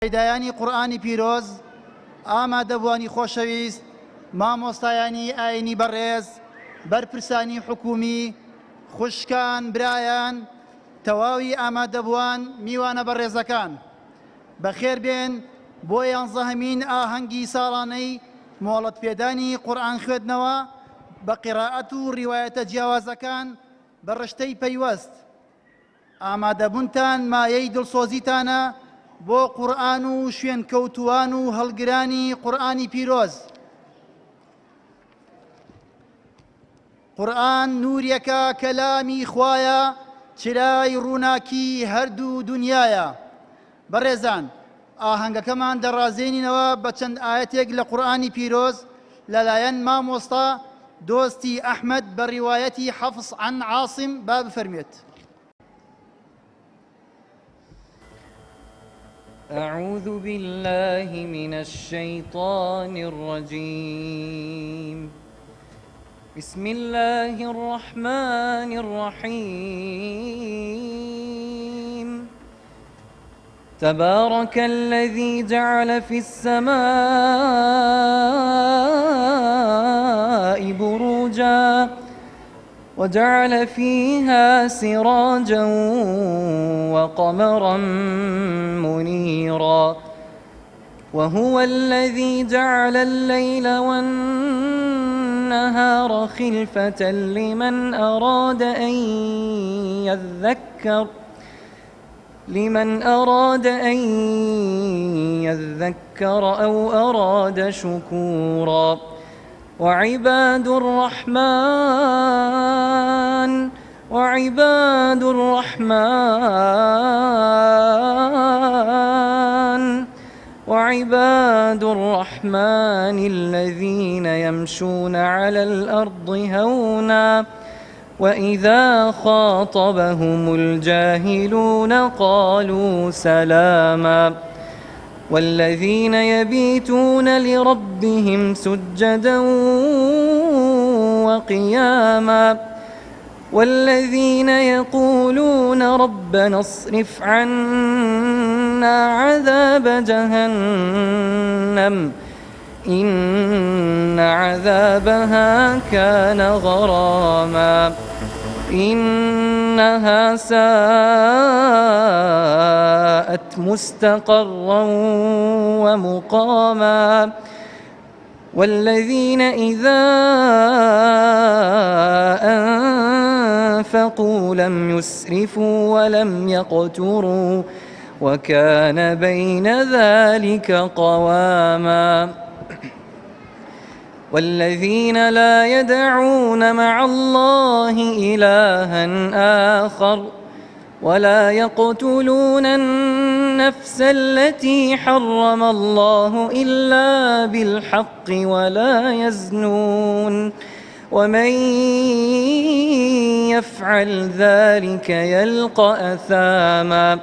هیدایانی قورئانی پیرۆز، ئامادەبوانی خۆشەویست، مامۆستایانی ئاینی بەڕێز، بەرپرسانی حکومی، خوشکان، برایان، تەواوی ئامادەبووان، میوانە بەڕێزەکان، بەخێربێن بۆ 11مین ئاهەنگی ساڵانەی مۆڵەتپێدانی قورئان خوێندنەوە بە قیرائەت و ڕیوایەتە جیاوازەکان بە ڕشتەی پەیوەست. ئامادەبوونتان مایەی دڵسۆزیتانە بۆ قورئان و شوێنکەوتووان و هەڵگرانی قورئانی پیرۆز. قورئان نورێکە کەلامی خوایە، چرای ڕووناکی هەردوو دونیایە. بەڕێزان، ئاهەنگەکەمان دەڕازێنینەوە بە چەند ئایەتێک لە قورئانی پیرۆز لەلایەن مامۆستا دۆستی ئەحمەد بە ڕیوایەتی حەفس عن عاصم. با بفەرمێت. أعوذ بالله من الشيطان الرجيم. بسم الله الرحمن الرحيم. تبارك الذي جعل في السماء بروجا وجعل فيها سراجا وقمرا منيرا وهو الذي جعل الليل والنهار خلفة لمن أراد أن يذكر أو أراد شكورا. وعباد الرحمن الذين يمشون على الأرض هونا وإذا خاطبهم الجاهلون قالوا سلاما. والذين يبيتون لربهم سجدا وقياما والذين يقولون ربنا اصرف عنا عذاب جهنم إن عذابها كان غراما إنها ساءت مستقرا ومقاما. والذين إذا أنفقوا لم يسرفوا ولم يقتروا وكان بين ذلك قواما. والذين لا يدعون مع الله إلها آخر ولا يقتلون النفس التي حرم الله إلا بالحق ولا يزنون ومن يفعل ذلك يلقى أثاما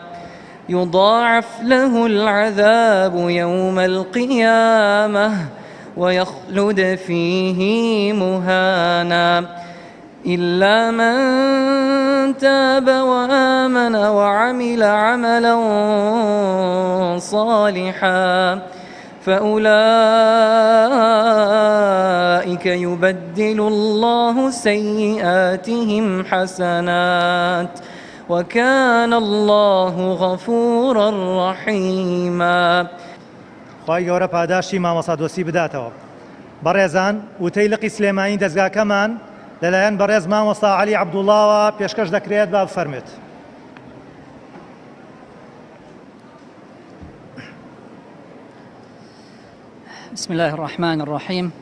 يضاعف له العذاب يوم القيامة ويخلد فيه مهانا إلا من تاب وآمن وعمل عملا صالحا فأولئك يبدل الله سيئاتهم حسنات وكان الله غفورا رحيما. خی گەورە پاداشی مامۆستا دۆستی بداتەوە. بەڕێزان، وتەی لقی سلێمانی دەستگاکەمان لەلایەن بەڕێز مامۆستا عەلی عەبدوڵڵاوە پێشکەش دەکرێت. با بفەرمێت. بسم الله الرحمن الرحيم.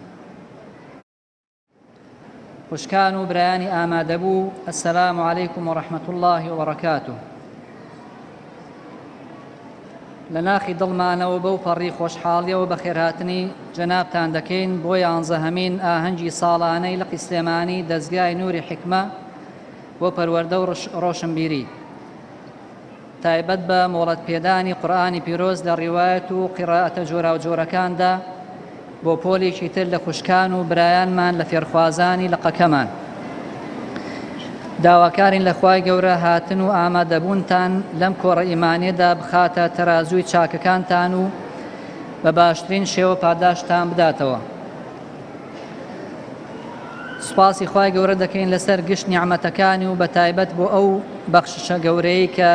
خوشکان و برایانی ئامادەبوو، السلام عليكم ورحمة الله وبركاته. لە ناخی دڵمانەوە بەو پەڕی خۆشحاڵیەوە بە خێرهاتنی جەنابتان دەکەین بۆ 11مین ئاهەنگی ساڵانەی لقی سلێمانی دەستگای نووری حکمە بۆ پەروەردە و ڕۆشنبیری، تایبەت بە مۆڵەتپێدانی قورئانی پیرۆز لە ڕیوایەت و قیرائەتە جۆرا و جۆرەکاندا بۆ پۆلێکی تر لە خوشکان و برایانمان لە فێرخوازانی لقەکەمان. داواکارین لە خوای گەورە هاتن و ئامادەبوونتان لەم کۆڕە ئیمانیەدا بخاتە تەرازووی چاکەکانتان و بە باشترین شێوە پاداشتان بداتەوە. سوپاسی خوای گەورە دەکەین لەسەر گشت نیعمەتەکانی و بە تایبەت بۆ ئەو بەخششە گەورەی کە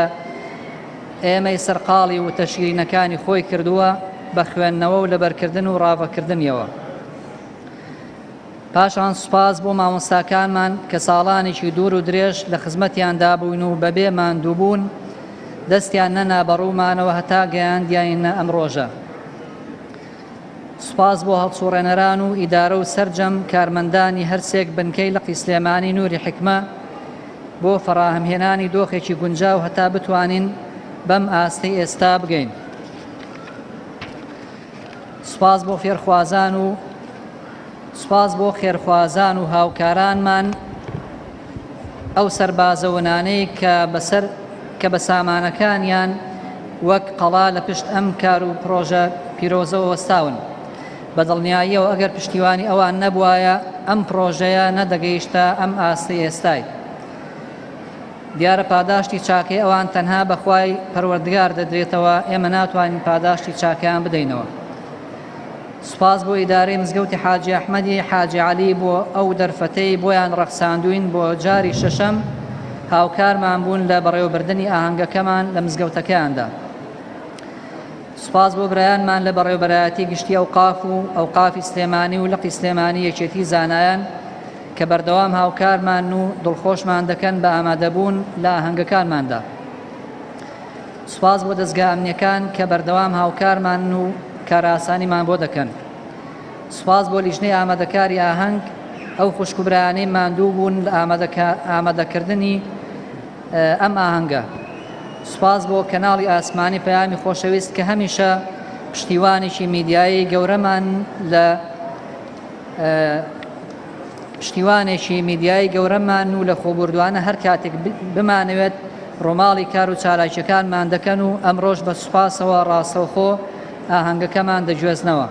ئێمەی سەرقاڵی و تەشیرینەکانی خۆی کردووە بە خوێندنەوە و لەبەرکردن و ڕاوەکردنیەوە. پاشان سوپاس بۆ مامۆستاکانمان کە ساڵانێکی دوور و درێژ لە خزمەتیاندا بووین و بەبێ ماندووبوون دەستیان نەنا بەڕوومانەوە هەتا گەیاندیانە ئەم ڕۆژە. سوپاس بۆ هەڵسوڕێنەران و ئیدارە و سەرجەم کارمەندانی هەرسێک بنکەی لەقی سلێمانی نووری حکمە بۆ فەراهەمهێنانی دۆخێکی گونجاو هەتا بتوانین بەم ئاستەی ئێستا بگەین. سوپاس بۆ خێرخوازان و هاوکارانمان ئەو سەربازەوەنانەی کە بە سامانەکانیان وەک قەڵا لە پشت ئەم کار و پرۆژە پیرۆزەوە وەستاون. بە دڵنیاییەوە ئەگەر پشتیوانی ئەوان نەبوایە ئەم پرۆژەیە نەدەگەیشتە ئەم ئاستەی ئێستای. دیارە پاداشتی چاکەی ئەوان تەنها بەخوای پەروەردگار دەدرێتەوە، ئێمە ناتوانین پاداشتی چاکەیان بدەینەوە. سوپاس بۆ ئیدارەی مزگەوتی حاجی ئەحمەدی حاجی عەلی بۆ ئەو دەرفەتەی بۆیان ڕەخساندوین بۆ جاری شەشەم هاوکارمان بوون لە بەڕێوەبردننی ئاهەنگەکەمان لە مزگەوتەکەیاندا. سوپاس بۆ برایانمان لە بەڕێوەبەرایەتی گشتی ئەوقاف و ئەوقافی سلێمانی و لەقی سلێمانی یەکێتی زانایان کە بەردەوام هاوکارمان و دڵخۆشمان دەکەن بە ئامادەبوون لە ئاهەنگەکانماندا. سوپاس بۆ دەستگا ئەمنیەکان کە بەردەوام هاوکارمان و کاراسانیمان بۆ دەکەن. سوپاس بۆ لیژنەی ئامادەکاری ئاهەنگ ئەو خوشکوبرانەی ماندوو بوون لە ئامادەکردنی ئەم ئاهەنگە. سوپاس بۆ کەناڵی ئاسمانی پەیامی خۆشەویست کە هەمیشە پشتیوانێکی میدیایی گەورەمان لە و لە خۆبوردوانە هەر کاتێک بمانەوێت ڕۆماڵی کار و چالاکیەکانمان دەکەن و ئەمڕۆژ بە سوپاسەوە ڕاستەوخۆ ئاهەنگەکەمان دەگوێزنەوە.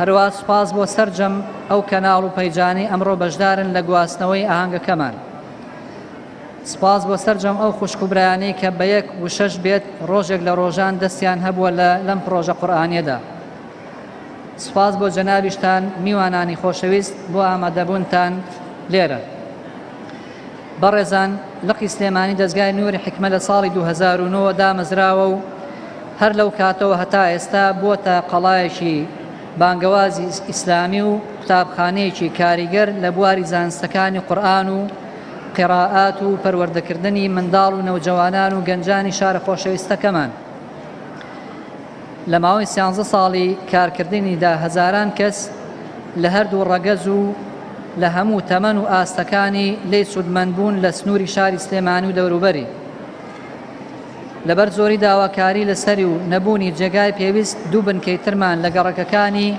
هەروە سوپاس بۆ سەرجەم ئەو کەناڵ و پەیجانی ئەمڕۆ بەشدارن لە گواستنەوەی ئاهەنگەکەمان. سپاس بۆ سەرجەم ئەو خوشکوبرایانەی کە بە 1 و 6 بێت ڕۆژێک لە ڕۆژان دەستیان هەبووە لەم پرۆژە قورئانیەدا. سپاس بۆ جەنابیشتان میوانانی خۆشەویست بۆ ئامادەبوونتان لێرە. بەڕێزان، لەقی سلێمانی دەستگای نووری حکمە لە ساڵی 2009 دامەزراوە و هەر لەو کاتەوە هەتا ئێستا بۆتە قەڵایەکی بانگەوازی ئیسلامی و قوتابخانەیەکی کاریگەر لە بواری زانستەکانی قورئان و قیراءات و پەروەردەکردنی منداڵ و نەوجەوانان و گەنجانی شارە خۆشەویستەکەمان. لە ماوەی 13 ساڵی کارکردنیدا هەزاران کەس لە هەردوو ڕەگەز و لە هەموو تەمەن و ئاستەکانی لێی سوودمەند بوون لە سنووری شاری سلێمانی و دەوروبەری. لەبەر زۆری داواکاری لەسەری و نەبوونی جێگای پێویست دوو بنکەی ترمان لە گەڕەکەکانی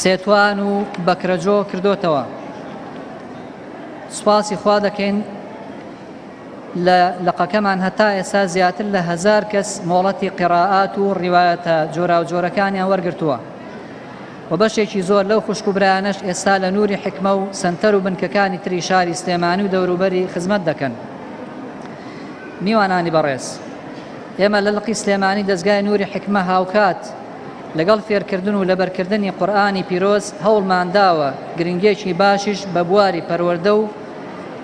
سێتوان و بەکرەجۆ کردوتەوە. سوپاسی خوا دەکەین لە لەقەکەمان هەتا ئێستا زیاتر لە 1000 کەس مۆڵەتی قیراءات و ڕیوایەتە جۆراوجۆرەکانیان وەرگرتووە و بەشێکی زۆر لەو خوشکوبرایانەش ئێستا لە نووری حکمە و سەنتەر و بنکەکانی تری شاری سلێمانی و دەوروبەری خزمەت دەکەن. میوانانی بەڕێز، ئێمە لە لەقی سلێمانی دەستگای نووری حکمە هاوکات لەگەڵ فێرکردن و لەبەرکردنی قورئانی پیرۆز هەوڵمانداوە گرنگێکی باشیش بە بواری پەروەردە و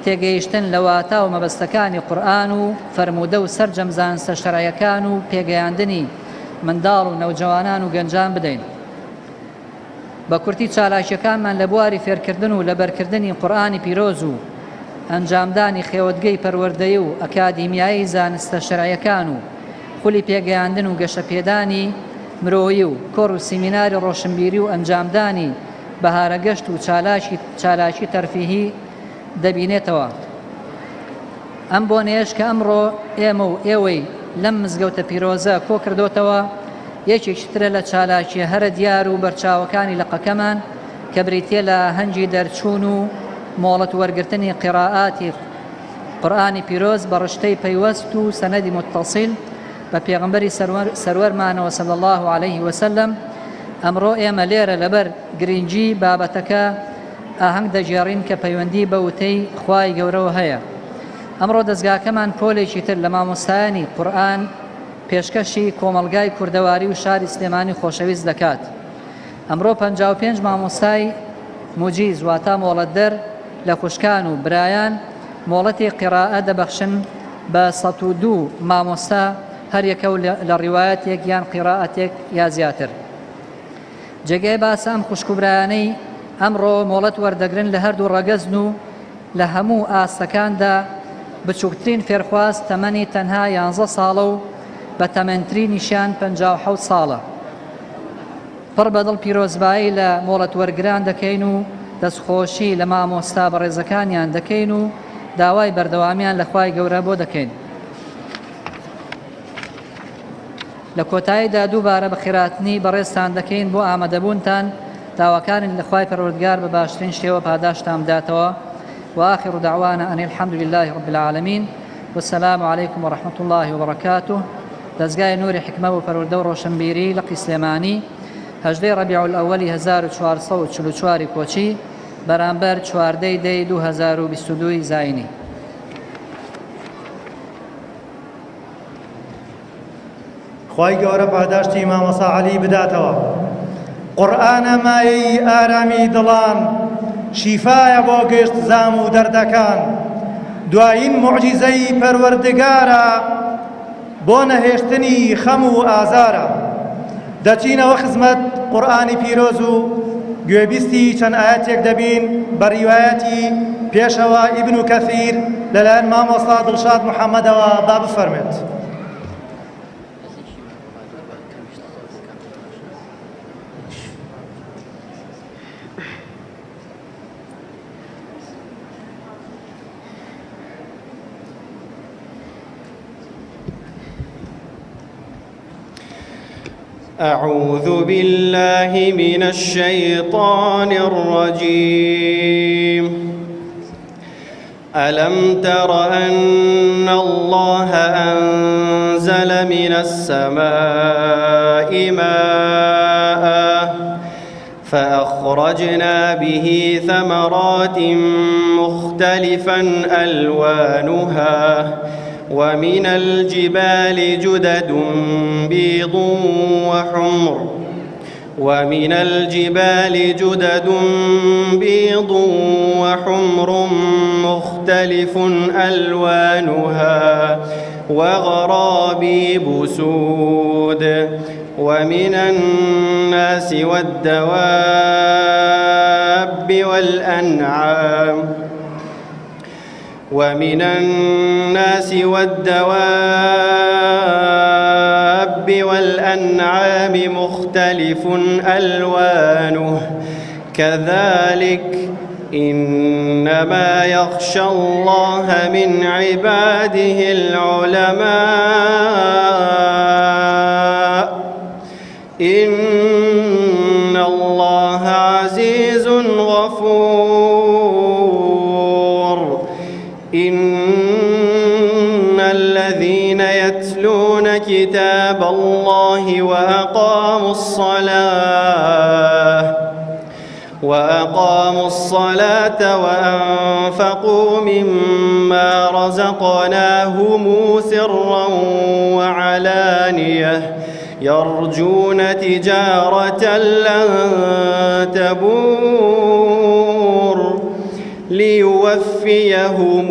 تێگەیشتن لە واتا و مەبەستەکانی قورئان و فەرموودە و سەرجەم زانستە شەرعیەکان و پێگەیاندنی منداڵ و نەوجەوانان و گەنجان بدەین. بە کورتی چالاکیەکانمان لە بواری فێرکردن و لەبەرکردنی قورئانی پیرۆز و ئەنجامدانی خێوەتگەی پەروەردەیی و ئەکادیمیایی زانستە شەرعیەکان و خولی پێگەیاندن و گەشەپێدانی مرۆیی و کۆڕ و سیمیناری ڕۆشنبیری و ئەنجامدانی بەهارەگەشت و چالاکی تەرفیهی دەبینێتەوە. ئەم بۆنەیەش کە ئەمڕۆ ئێمە و ئێوەی لەم مزگەوتە پیرۆزە کۆ کردوتەوە یەکێکی ترە لە چالاکیە هەرە دیار و بەرچاوەکانی لەقەکەمان کە بریتێ لە هەنجی دەرچوون و مۆڵەت وەرگرتنی قیراءاتی قورئانی پیرۆز بە ڕشتەی پەیوەست و سەنەدی متصل بە پێغەمبەری سەروەرمانەوە صلی الله عليه وسلم. ئەمڕۆ ئێمە لێرە لەبەر گرنگی بابەتەکە ئاهەنگ دەژێڕین کە پەیوەندی بە وتەی خوای گەورەوە هەیە. ئەمڕۆ دەستگاکەمان پۆلێکی تر لە مامۆستایانی قورئان پێشکەشی کۆمەلگای کوردەواری و شاری سلێمانی خۆشەویست دەکات. ئەمڕۆ 55 مامۆستای موجیز واتە مۆڵەتدەر لە خوشکان و برایان مۆڵەتی قیراءە دەبەخشن بە 102 مامۆستا هەریەکە و لە ڕیوایەتێک یان قیراءەتێک یا زیاتر. جێگەی باسە ئەم خوشک و برایانەی ئەمڕۆ مۆڵەت وەردەگرن لە هەردوو ڕەگەزن و لە هەموو ئاستەکاندا بچووکترین فێرخواست تەمەنی تەنها 11 ساڵە و بە تەمەنترینیشیان 57 ساڵە. پڕ بەدڵ پیرۆزبایی لە مۆڵەت وەرگران دەکەین و دەستخۆشی لە مامۆستا بەڕێزەکانیان دەکەین و داوای بەردەوامیان لە خوای گەورە بۆ دەکەین. لە کۆتاییدا دووبارە بە خێراتنی بەڕێزتان دەکەین بۆ ئامادەبوونتان داواکارن لە خوای پەروەردگار بە باشترین شێوە پاداشتان بداتەوە. وآخر دعوانا أن الحمد لله رب العالمين والسلام عليكم ورحمة الله وبركاته. دەستگای نوری حکمە و پەروەردە و ڕۆشنبیری لە قیسلێمانی 18 ڕەبیع الأول 1444 کۆچی بەرامبەر 14 دەی 2022 زاینی. خوای گەورە پاداشتی مامۆستا عەلی بداتەوە. قورئانە مایەی ئارامی دڵان، شیفایە بۆ گشت زام و دەردەکان. دوایین موعجیزەی پەروەردگارە بۆ نەهێشتنی خەم و ئازارە. دەچینەوە خزمەت قورئانی پیرۆز و گوێبیستی چەند ئاەتێک دەبین بە ڕیوایەتی پێشەوە ئیبن کەثیر لەلایەن مامۆستا دڵشاد محەممەدەوە با بفەرمێت. أعوذ بالله من الشيطان الرجيم. ألم تر أن الله أنزل من السماء ماء فأخرجنا به ثمرات مختلفا ألوانها ومن الجبال جدد بيض وحمر مختلف ألوانها وغرابيب سود ومن الناس والدواب مختلف ألوانه كذلك إنما يخشى الله من عباده العلماء إن الله عزيز غفور. إن الذين يتلون كتاب الله وأقاموا الصلاة وأنفقوا مما رزقناهم سرا وعلانية يرجون تجارة لن تبور ليوفيهم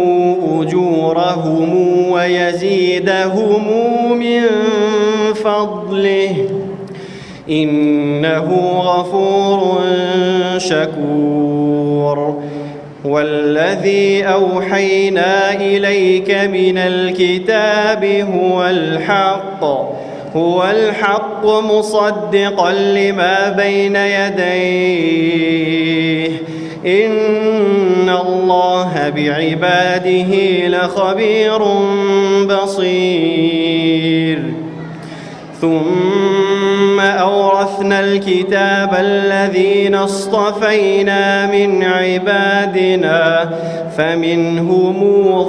أجورهم ويزيدهم من فضله إنه غفور شكور. والذي أوحينا إليك من الكتاب هو الحق مصدقا لما بين يديه إن الله بعباده لخبير بصير. ثم أورثنا الكتاب الذين اصطفينا من عبادنا فمنهم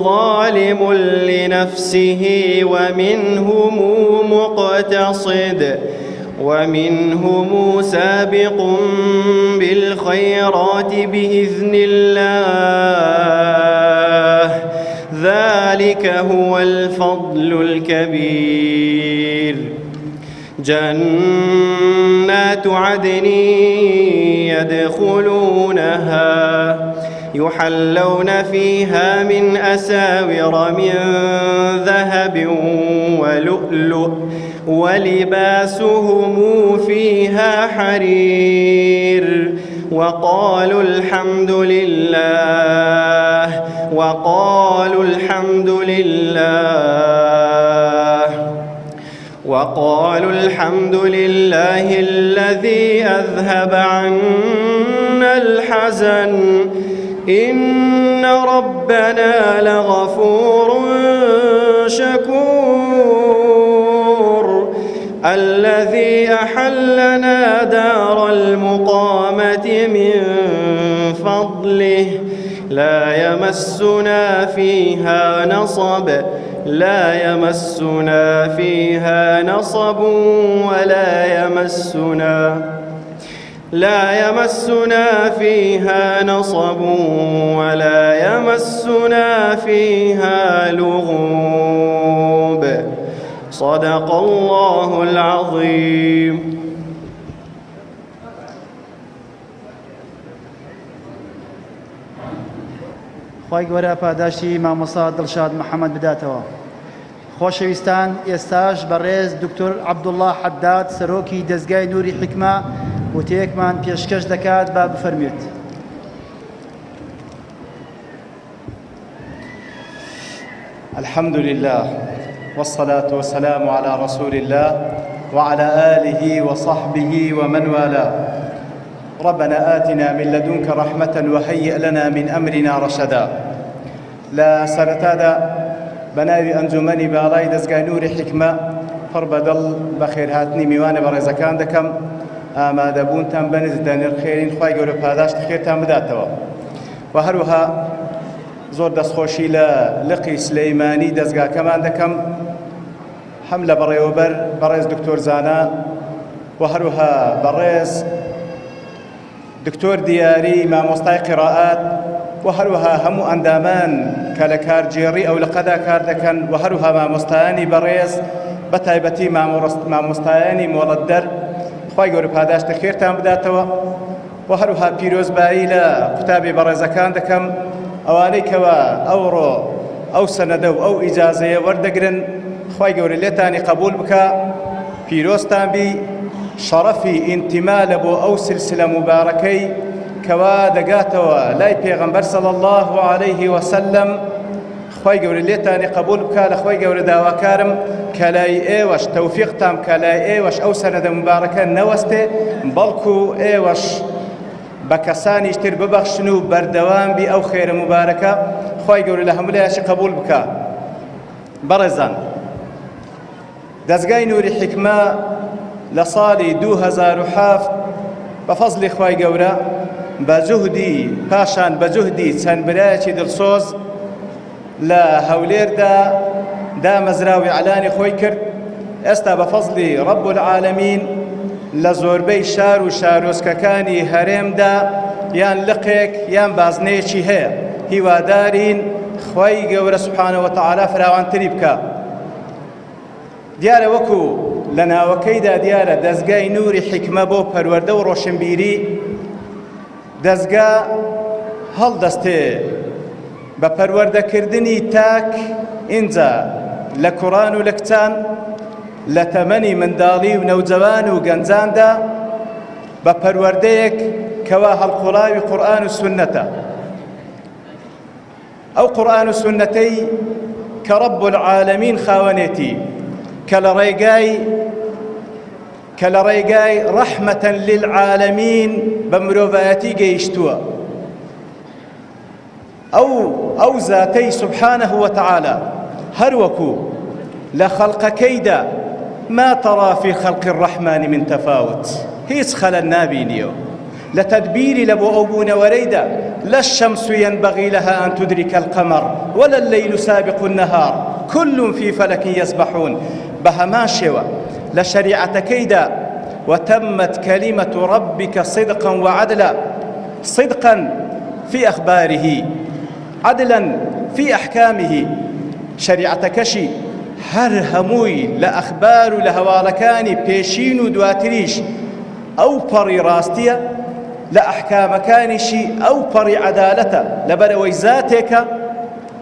ظالم لنفسه ومنهم مقتصد ومنهم سابق بالخيرات بإذن الله ذلك هو الفضل الكبير جنات عدن يدخلونها يحلون فيها من أساور من ذهب ولؤلؤ ولباسهم فيها حرير وقالوا الحمد لله الذي أذهب عنا الحزن إن ربنا لغفور شكور الذي أحلنا دار المقامة من فضله لا يمسنا فيها نصب ولا يمسنا فيها لغوب صدق الله العظيم. خی گەورە پاداشتی مامۆستا دڵشاد محەممەد بداتەوە. خۆشەویستان، ئێستاش بەڕێز دکتۆر عەبدوڵڵا حەداد سەرۆکی دەزگای نووری حیکمە وتەیەکمان پێشکەش دەکات با بفەرمێت. الحمد لله والصلاة والسلام على رسول الله وعلى آله وصحبه ومن والاه. ربنا آتنا من لدنك رحمة وهيئ لنا من أمرنا رشدا. لا سرتادا بناوي أنجمني بالاي دزگای نوری حکمە پڕ بەدڵ بەخێر هاتنی میوانە بەڕێزەکان دەکەم. ئامادەبوونتان بەنزدا نرخێرین، خوای گەورە پاداشت خێرتان بداتەوە. و هەروەها زۆر دەستخۆشی لە لقی سلەیمانی دەزگاکەمان دەکەم، هەم لە بەڕێوەبەر بەڕێز دکتۆر زانا و هەروەها بەڕێز دکتۆر دیاری مامۆستای قیراءات و هەروەها هەموو ئەندامان کە لە کارگێڕی ئەو لقەدا کار دەکەن و هەروەها مامۆستایانی بەڕێز بە تایبەتی مامۆستایانی مۆڵەتدەر، خوای گەورە پاداشتە خێرتان بداتەوە. و هەروەها پیرۆزبایی لە قوتابی بەڕێزەکان دەکەم، ئەوانەی کەوە ئەوڕۆ ئەو سەنەدە و ئەو ئیجازەیە وەردەگرن، خوای گەورە لێتانی قبول بکە، پیرۆزتان بی، شەڕەفی ئینتیما لە بۆ ئەو سلسلە مبارەکەی کەوا دەگاتەوە لای پێغەمبەر صلی الله عليه وسلم. خوای گەورە لێتانی قبول بکە، لە خوای گەورە داواکارم کە لای ئێوەش تەوفیقتان کە لای ئێوەش ئەو سەنەدە مبارەکە نەوەستێ، بەڵکو ئێوەش بە کەسانیش تر ببەخشن و بەردەوام بی ئەو خێرە مبارەکە. خوای گەورە لە هەموو لایەشی قبول بکە. بەڕێزان، دەزگای نووری حیکمە لە ساڵی 2007 بە فەزلی خوای گەورە پاشان بە جوهدی چەند برایەکی دڵسۆز لە هەولێردا دامەزراوی ئەعلانی خۆی کرد. ئێستا بە فەزلی ڕەب العالەمین لە زۆربەی شار و شارۆچکەکانی هەرێمدا یان لقێک یان بازنەیەکی هەیە. هیوادارین خوای گەورە سوبحانەهو وتەعالا فراوانتری بکە. دیارە وەکو لە ناوەکەیدا دیارە دەزگای نووری حیکمە بۆ پەروەردە و ڕۆشنبیری دەزگا هەڵدەستێ بە پەروەردەکردنی تاک ئینجا لە کوڕان و لە کچان، لە تەمەنی منداڵی و نەوجەوان و گەنجاندا بە پەروەردەیەک کەوا هەڵقوڵاوی قورئان و سونەتە. ئەو قورئان و سونەتەی کە ڕەب العالەمین خاوەنێتی کە لە ڕێگای ڕەحمەتەن للعالەمین بە مرۆڤایەتی گەیشتووە. ئەو زاتەی سوبحانەهو وتەعالا هەروەکو لە خەڵقەکەیدا ما ترى في خلق الرحمن من تفاوت، هیچ خەلەل نابینیەوە لە تەدبیری لە بۆ ئەو بوونەوەرەیدا. لا الشمس ينبغي لها أن تدرك القمر ولا الليل سابق النهار كل في فلك يسبحون. بەهەمان شێوە لە شەریعەتەکەیدا وتمت كلمة ربك صدقا وعدلا صدقا في أخباره عدلا في أحكامه شريعة كشي هر هموي لأخبار لهوالكاني بيشين دواتريش أو بري راستية لأحكام كانشي أو بري عدالة لبروي ذاتك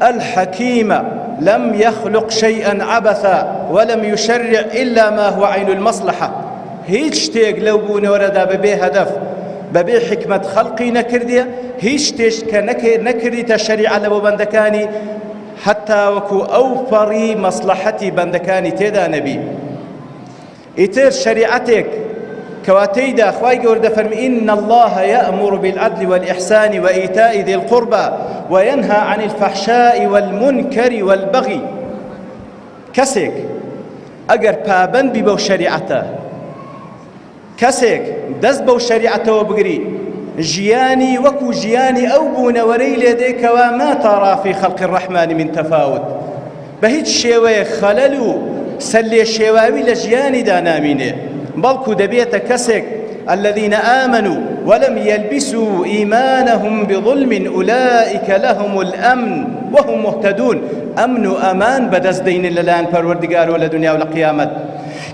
الحكيم لم يخلق شيئا عبثا ولم يشرع إلا ما هو عين المصلحة هيج شتيق لو بون وردا ببي هدف ببي حكمة خلقي نكردية هيج شتيق نكردي تشريع لبو بندكاني حتى وكو أوفري مصلحتي بندكاني تيدا نبي إتر شريعتك كواتيدا خواي قورد فرمي إن الله يأمر بالعدل والإحسان وإيتاء ذي القربى وينهى عن الفحشاء والمنكر والبغي كسيك أجر بابن ببو شريعته كسيك دز بو شريعته وبقري جياني وكو جياني أو بون وري لديك وما ترى في خلق الرحمن من تفاوت بهيج شيوي خللو سلي شيواوي لجياني دانامينه بلكو دبيت كسك الذين آمنوا ولم يلبسوا إيمانهم بظلم أولئك لهم الأمن وهم مهتدون أمن وأمان بدز دين اللان پروردگار ولا دنيا ولا قيامت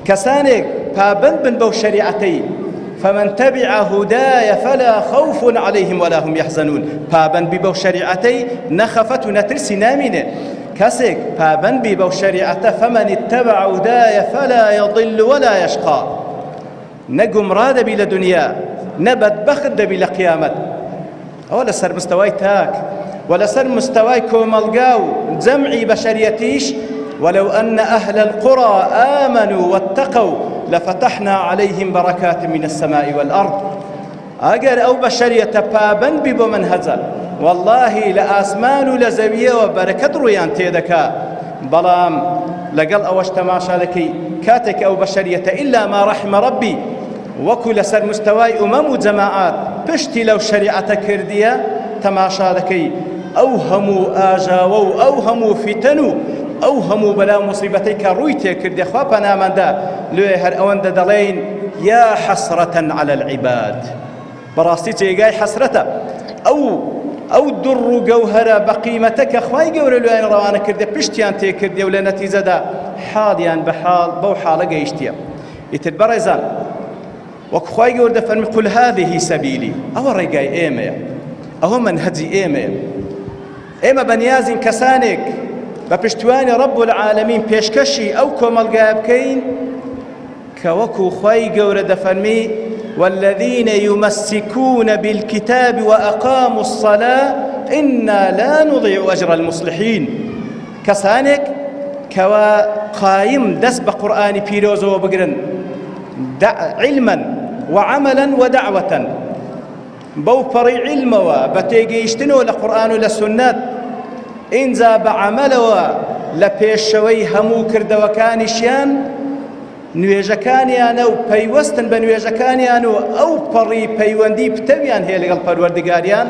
كسانك پابند بن بو شريعتي فمن تبع هداي فلا خوف عليهم ولا هم يحزنون پابند ببو شريعتي نخفت نترسي نامينه كسك پابند ببو شريعته فمن اتبع هداي فلا يضل ولا يشقى نقم راد بلا دنيا نبت بخد بلا قيامت ولا سر مستواي تاك ولا سر مستواي كومالقاو جمعي بشريتيش ولو أن أهل القرى آمنوا واتقوا لفتحنا عليهم بركات من السماء والأرض أجر أو بشرية بابا ببو منهزا والله لآسمان لزوية وبركة ريان تيدكا بلام لقل أوش تماشى لكي كاتك أو بشرية إلا ما رحم ربي وكل سر مستواي أمم وجماعات بشتي لو شريعة كردية تماشى لكي أوهموا آجاووا أوهموا فتنوا أوهموا بلا مصيبتيك رويتي كردي خوابنا من دا لوهر أوان دلين يا حسرة على العباد براستي تيقاي حسرة أو در جوهرة بقيمتك أخواي قول لوين روانا كردي بشتيان تي كردي ولا نتيجة دا حاليان بحال بو حالة قيشتيا يتبرزان وأخواي قول دفن قل هذه سبيلي أو رقاي إيميا أو منهجي إيما بنيازين كسانك بپشتوانی رب العالمين پیشکشی او کۆمەڵگایە بکەین کە وەکو خوای گەورە دەفەرمی والذين يمسكون بالكتاب وأقاموا الصلاة إنا لا نضيع أجر المصلحين كسانك كوا قايم دس بقرآن بيروز وبقرن علما وعملا ودعوة بوفري علم وبتيجيشتنو لقرآن ولسنات إنزا بعملوا لبيشوي همو كردوكانشيان نوێژەکانیانە و پەیوەستن بە نوێژەکانیان و ئەو پەڕی پەیوەندی پتەویان هەیە لەگەڵ پەروەردگاریان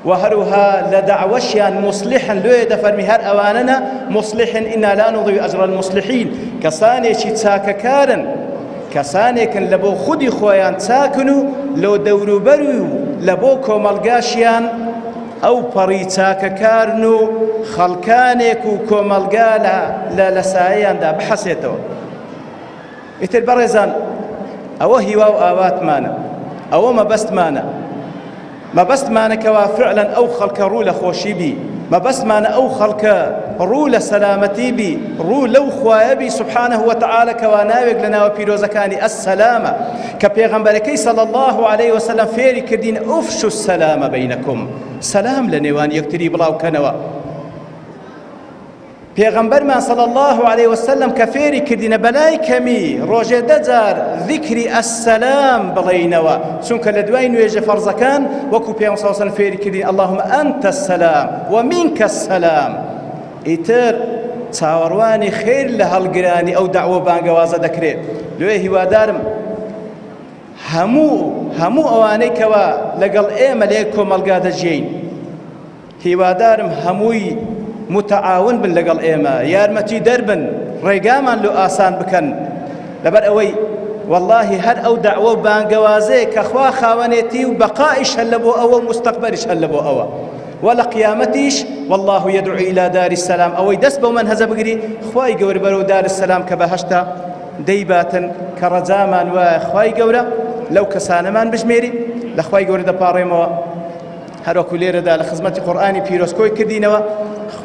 و هەروها لە دەعوەشیان مصلحن لێ دەفەرمی هەر ئەوانەنە مصلحن ئینا لا نضیع ئەجر المصلحین کەسانێکی چاکەکارن کەسانێکن لە بۆ خودی خۆیان چاکن و لەو دەوروبەر و لە بۆ کۆمەڵگاشیان ئەو پەڕی چاکەکارن و خەڵکانێک و کۆمەڵگا لە لەسایەیاندا بحەسێتەوە. ئیتر بەڕێزان ئەوە هیوا و ئاواتمانە، ئەوە مەبەستمانە کەوا فعلەن ئەو خەڵکە ڕوو لە خۆشی بی، مەبەستمانە ئەو خەڵکە ڕوو لە سەلامەتی بی، ڕوو لەو خوایە بی سوبحانه وتعالى کەوا ناوێک لە ناوە پیرۆزەکانی ئەسسەلامە کە پێغەمبەرەکەی صلی الله عليه وسلم فێری کردین ئوفشوا السەلامە بەینەکم، سەلام لە نێوان یەکتری بڵاوکەنەوە. پێغەمبەرمان صلی الله عليه وسلم کە فێری کردینە بەلای کەمی ڕۆژێ دەجار ذیکری ئەسسەلام بڵێینەوە، چونکە لە دوای نوێژە فەرزەکان وەکو پێغەمبەر صلی الله عليه وسلم فێری کردین اللهم أنت السلام ومنك السلام. ئیتر چاوەڕوانی خێر لە هەڵگرانی ئەو دەعوە بانگەوازە دەکرێت. لێ هیوادارم هەموو ئەوانەی کەوا لەگەڵ ئێمە لێ کۆمەڵگا دەژین، هیوادارم هەمووی متعاون بن لەگەڵ ئێمە، یارمەتی دەربن، ڕێگامان لۆ ئاسان بکەن، لەبەر ئەوەی والله هەر ئەو داعوە و بانگەوازەیە کە خوا خاوەنێتی و بەقائیش هەر لە بۆ ئەوە و مستەقبەلیش هەر لە بۆ ئەوە ولا قيامتيش والله يدعو إلى دار السلام أو يدس بومن هذا بقري خواي جور برو دار السلام كبهشتا ديباتا كرزامان وخواي جورا لو كسانمان بجميري لخواي جور دا باريمو هرو كلير دا لخدمة قرآني بيروسكوي كدينوا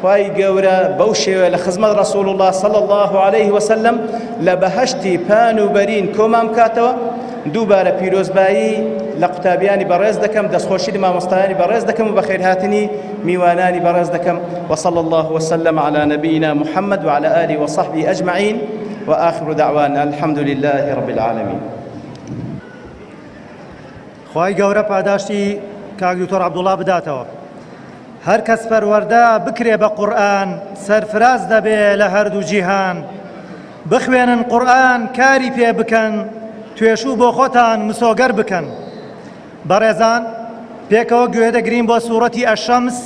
خواي جورا بوشي لخدمة رسول الله صلى الله عليه وسلم لبهشتي بانو برين كومام كاتوا دووبارە پیرۆزبایی لە قوتابیانی بەڕێز دەکەم دەستخۆشی مامۆستایانی بەڕێز دەکەم و بەخێر هاتنی میوانانی بەڕێز دەکەم وصلى الله وسلم على نبينا محمد وعلى آله وصحبه أجمعين وآخر دعوانا الحمد لله رب العالمين. خوای گەورە پاداشتی کاک دکتۆر عەبدوڵڵا بداتەوە. هەر کەس پەروەردە بکرێ بە قورئان سەرفراز دەبێ لە هەردوو جیهان. بخوێنن قورئان کاری پێ بکەن توێشوو بۆ خۆتان مسۆگەر بکەن. بەڕێزان پێکەوە گوێ دەگرین بۆ سوورەتی ئەشەمس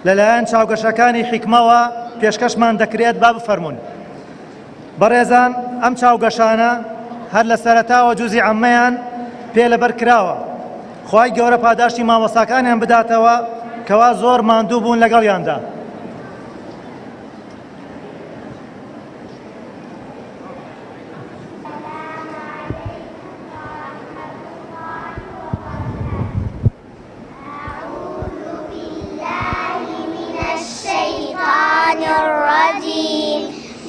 لەلایەن چاوگەشەکانی حیکمەوە پێشکەشمان دەکرێت با بفەرمونون. بەڕێزان ئەم چاوگەشانە هەر لە سەرەتاوە جوزی عەممەیان پێ لەبەر کراوە. خوای گەورە پاداشتی مامۆستاکانیان بداتەوە کەوا زۆر ماندوو بوون لەگەڵیاندا. الرجيم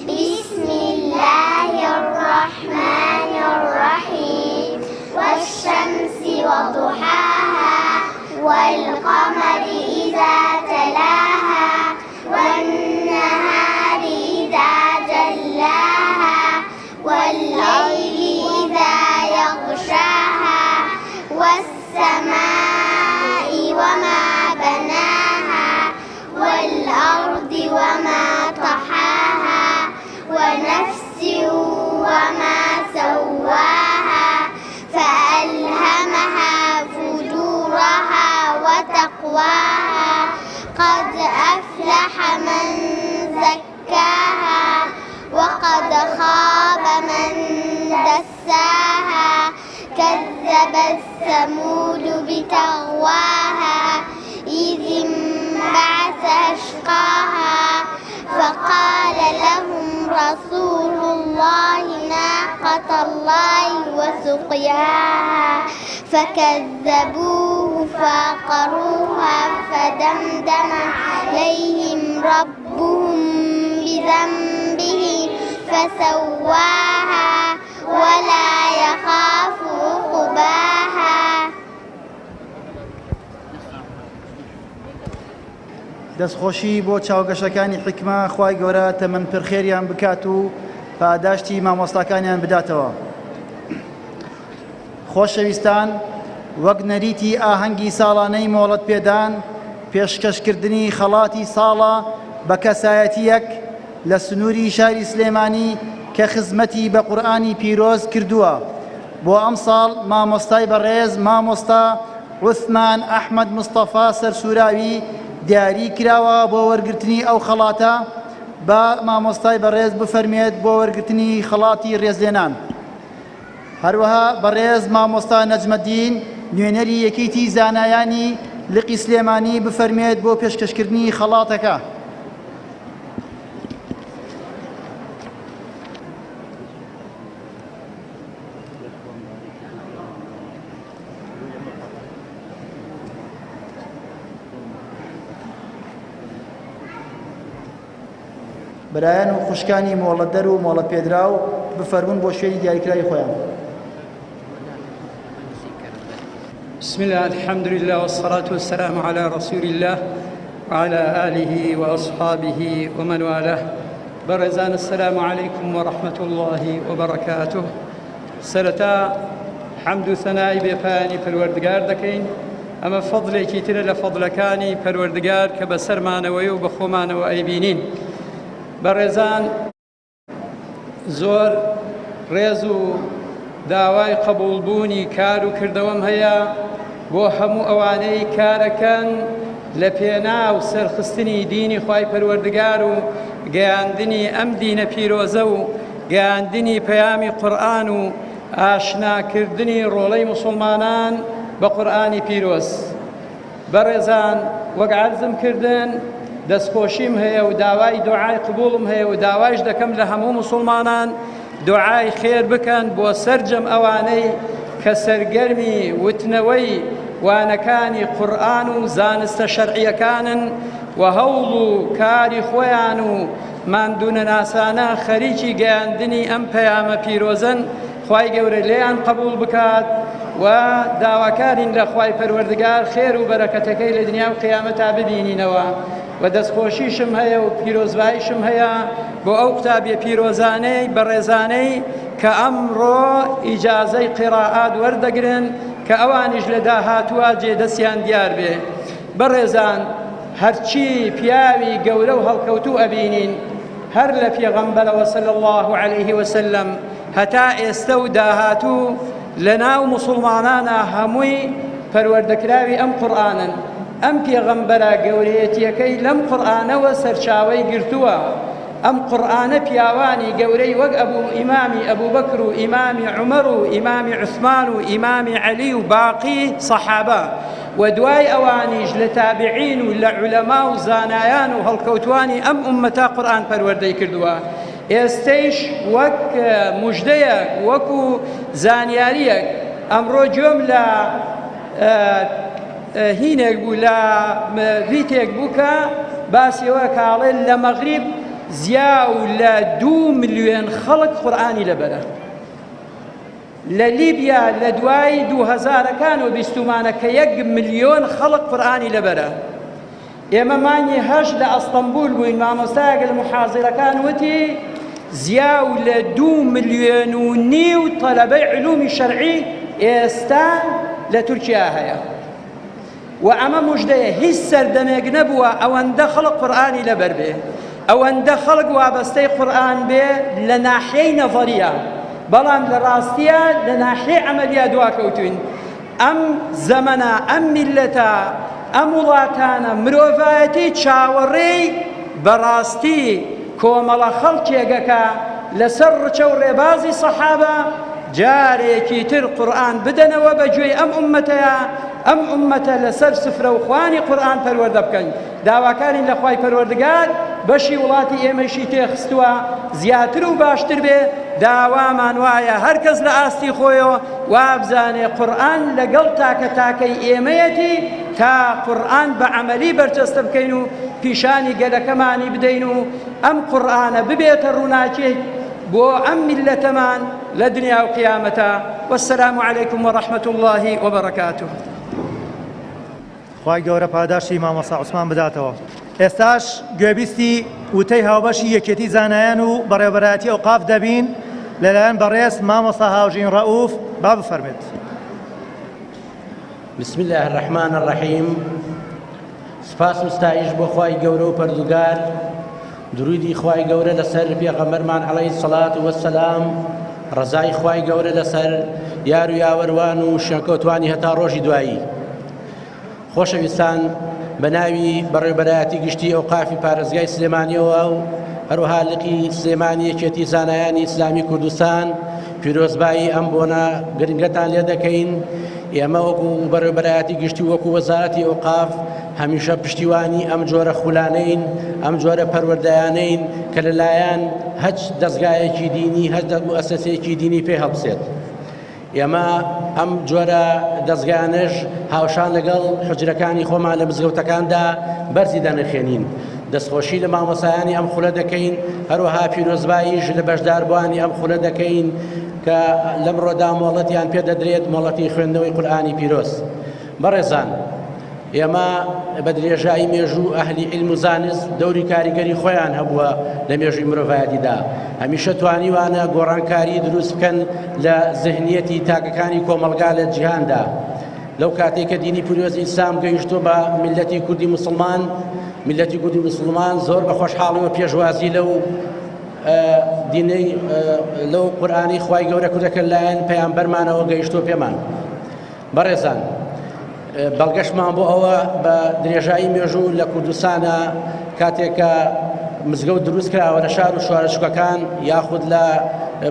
بسم الله الرحمن الرحيم والشمس وضحاها والقمر إذا تلاها والنهار إذا جلاها والليل إذا يغشاها والسماء وما بناها والأرض وما طحاها ونفس وما سواها فألهمها فجورها وتقواها قد أفلح من زكاها وقد خاب من دساها كذبت ثمود بتغواها إذ انبعث أشقاها فقال لهم رسول الله ناقة الله وسقياها فكذبوه فعقروها فدمدم عليهم ربهم بذنبهم فسواها ولا يخاف عقباها. دەستخۆشی بۆ چاوگەشەکانی حیکمە خوای گەورە تەمەن پرخێریان بکات و پاداشتی مامۆستاکانیان بداتەوە. خۆشەویستان، وەک نەریتی ئاهەنگی ساڵانەی مۆڵەت پێدان پێشکەشکردنی خەڵاتی ساڵە بە کەسایەتیەک لە سنووری شاری سلێمانی کە خزمەتی بە قورئانی پیرۆز کردووە. بۆ ئەم ساڵ مامۆستای بەڕێز مامۆستا عوسمان ئەحمەد مستەفا سەرسوراوی دیاری کراوە بۆ وەرگرتنی ئەو خەڵاتە بە مامۆستای بەڕێز بفەرمێت بۆ وەرگرتنی خەڵاتی ڕێزلێنان. هەروەها بەڕێز مامۆستا نەجمەدین نوێنەری یەکێتی زانایانی لقی سلێمانی بفەرمێت بۆ پێشکەشکردنی خەڵاتەکە. بەلایەن و خوشکانی مۆڵەتدەر و مۆڵەت پێدراو بفەرمون بۆ شوێنی دیاریکراوی خۆیان. بسم الله الحمد لله والصلاة والسلام على رسول الله وعلى آله وأصحابه ومن والاه. برزان السلام عليكم ورحمة الله وبركاته. سرتا حمد ثناء بفاني پروردگار دكين أما فضلي كتير لفضلكاني پروردگار كبسرمان ويو بخومان وأيبينين. بەڕێزان زۆر ڕێز و داوای قبولبوونی کار و کردەوەم هەیە بۆ هەموو ئەوانەی کارەکەن لە پێناو سەرخستنی دینی خوای پەروەردگار و گەیاندنی ئەم دینە پیرۆزە و گەیاندنی پەیامی قورئان و ئاشناکردنی ڕۆڵەی موسڵمانان بە قورئانی پیرۆز. بەڕێزان، وەک عەرزم کردن دەستخۆشیم هەیە و داوای دوعای قبوڵم هەیە و داوایش دەکەم لە هەموو موسڵمانان دوعای خێر بکەن بۆ سەرجەم ئەوانەی کە سەرگەرمی وتنەوەی وانەکانی قورئان و زانستە شەرعیەکانن و هەوڵ و کاری خۆیان و ماندوونەناسانە خەریکی گەیاندنی ئەم پەیامە پیرۆزن. خوای گەورە لێیان قبول بکات و داواکارین لە خوای پەروەردگار خێر و بەرەکەتەکەی لە دنیا و قیامەتا ببینینەوە. و دەستخۆشیشم هەیە و پیرۆزباییشم هەیە بۆ ئەو قوتابیە پیرۆزانەی بەڕێزانەی کە ئەمڕۆ ئیجازەی قیراعات وەردەگرن کە ئەوانیش لە داهاتووە جێدەستیان دیار بێ. بەڕێزان، هەرچی پیاوی گەورە و هەڵکەوتوو ئەبینین هەر لە پێغەمبەرەوە صلی الله علیه وسلم هەتا ئێستا و داهاتوو لە ناو موسڵمانانە هەمووی پەروەردەکراوی ئەم قورئانن. ئەم پێغەمبەرە گەورەیەتیەکەی لەم قورئانەوە سەرچاوەی گرتووە. ئەم قورئانە پیاوانی گەورەی وەک ئیمامی ئەبوبەکر و ئیمامی عومەر و ئیمامی عوسمان و ئیمامی عەلی و باقی سەحابە و دوای ئەوانیش لە تابعین و لە عولەما و زانایان و هەڵکەوتوانی ئەم ئومەتە قورئان پەروەردەی کردووە. ئێستەیش وەک موژدەیەک وەکو زانیاریەک ئەمڕۆ گوێم لە هینێک بوو لە ڤیتێک بوو کە باسیەوە کاڵێ لە مەغریب زیاو لە 2 ملیۆن خەڵک قورئانی لەبەرە. لە لیبیا لە دوای 2000ەکان و بیستومانە کە 1 ملیۆن خەڵک قورئانی لەبەرە. ئێمە مانگی هەشت لە ئەستەمبول بووین، مامۆستایەک لە محازرەکان وتی زیاو لە 2 ملیۆن و نیو تەلەبەی علومی شەرعی ئێستا لە تورکیا هەیە. و ئەمە موژدەیە، هیچ سەردەمێک نەبووە ئەوەندە خەڵک قورئانی لەبەر بێ، ئەوەندە خەڵک وابەستەی قورئان بێ لە ناحیەی نەڤەریە، بەڵام لە ڕاستیە لە ناحیەی عەمەلیە دواکەوتوین. ئەم زەمەنە، ئەم میلەتە، ئەم وڵاتانە مرۆڤایەتی چاوەڕێی بەڕاستی کۆمەڵە خەڵکێکەکە لەسەر ڕچە و ڕێبازی سەحابە جارێکی تر قورئان بدەنەوە بەگوێی ئەم ئومەتەیە، ئەم ئومەتە لەسەر سفرە و خوانی قورئان پەروەردە بکەن. داواکارین لە خوای پەروەردگار بەشی وڵاتی ئێمەشی تێخستووە زیاتر و باشتر بێ. داوامان وایە هەر کەس لە ئاستی خۆیەوە وابزانێ قورئان لەگەڵ تاکەی ئێمەیەتی تا قورئان بە عەمەلی بەرجەستە بکەین و پیشانی گەلەکەمانی بدەین و ئەم قورئانە ببێتە ڕووناکێک بۆ ئەم میلەتەمان لە دنیا و قیامەتە. وەسەلام عەلەیکم وەڕەحمەت الله وبەرەکاتوه. خوای گەورە پاداشی مامۆستا عوسمان بداتەوە. ئێستاش گوێبیستی وتەی هاوبەشی یەکێتی زانایان و بەڕێوەبەرایەتی ئەوقاف دەبین لەلایەن بەڕێز مامۆستا هاوژین ڕەئوف. با بفەرمێت. بسم الله الرحمن الرحیم. سپاس و ستایش بۆ خوای گەورە و پەروەردگار، درودی خوای گەورە لەسەر پێغەمبەرمان عەلەیهی سەڵات وەسەلام، ڕەزای خوای گەورە لەسەر یار و یاوەروان و شێکەوتوانی هەتا ڕۆژی دوایی. خۆشەویستان، بە ناوی بەڕێوەبەرایەتی گشتی ئەوقافی پارێزگای سلێمانیەوە و هەروەها لقی سلێمانی یەکێتی زانایانی ئیسلامی کوردستان پیرۆزبایی ئەم بۆنە گرنگەتان لێ دەکەین. ئێمە وەکو بەڕێوەبەرایەتی گشتی وەکو وەزارەتی ئەوقاف هەمیشە پشتیوانی ئەم جۆرە خولانەین، ئەم جۆرە پەروەردەیانەین کە لەلایەن هەچ دەستگایەکی دینی هەچ موئەسسەسەیەکی دینی پێ هەڵبسێت. ئێمە ئەم جۆرە دەستگایانەش هاوشان لەگەڵ حوجرەکانی خۆمان لە مزگەوتەکاندا بەرزی دەنرخێنین. دەستخۆشی لە مامۆسایانی ئەم خولە دەکەین، هەروەها پیرۆزباییش لە بەشداربووانی ئەم خولە دەکەین کە لەمڕۆدا مۆڵەتیان پێ دەدرێت، مۆڵەتی خوێندنەوەی قورئانی پیرۆز. بەڕێزان، ئێمە بە درێژایی مێژوو ئەهلی عیلم و زانست دەوری کاریگەری خۆیان هەبووە لە مێژووی مرۆڤایەتیدا. هەمیشە توانیوانە گۆڕانکاری دروست بکەن لە ذهنیەتی تاکەکانی کۆمەلگا لە جیهاندا. لەو کاتێک کە دینی پیرۆزی ئیسلام گەیشتۆ بە میلەتی کوردی موسڵمان، میلەتی کوردی موسڵمان زۆر بە خۆشحاڵیەوە پێشوازی لەو دینەی لەو قورئانی خوای گەورە کوردەکە لایەن پەیامبەرمانەوە گەیشتۆ پێمان. بەڕێزان، بەڵگەشمان بۆ ئەوە بە درێژایی مێژوو لە کوردستانە کاتێک کە مزگەوت دروست کراوە لە شار و شوارەشکەکان یاخود لە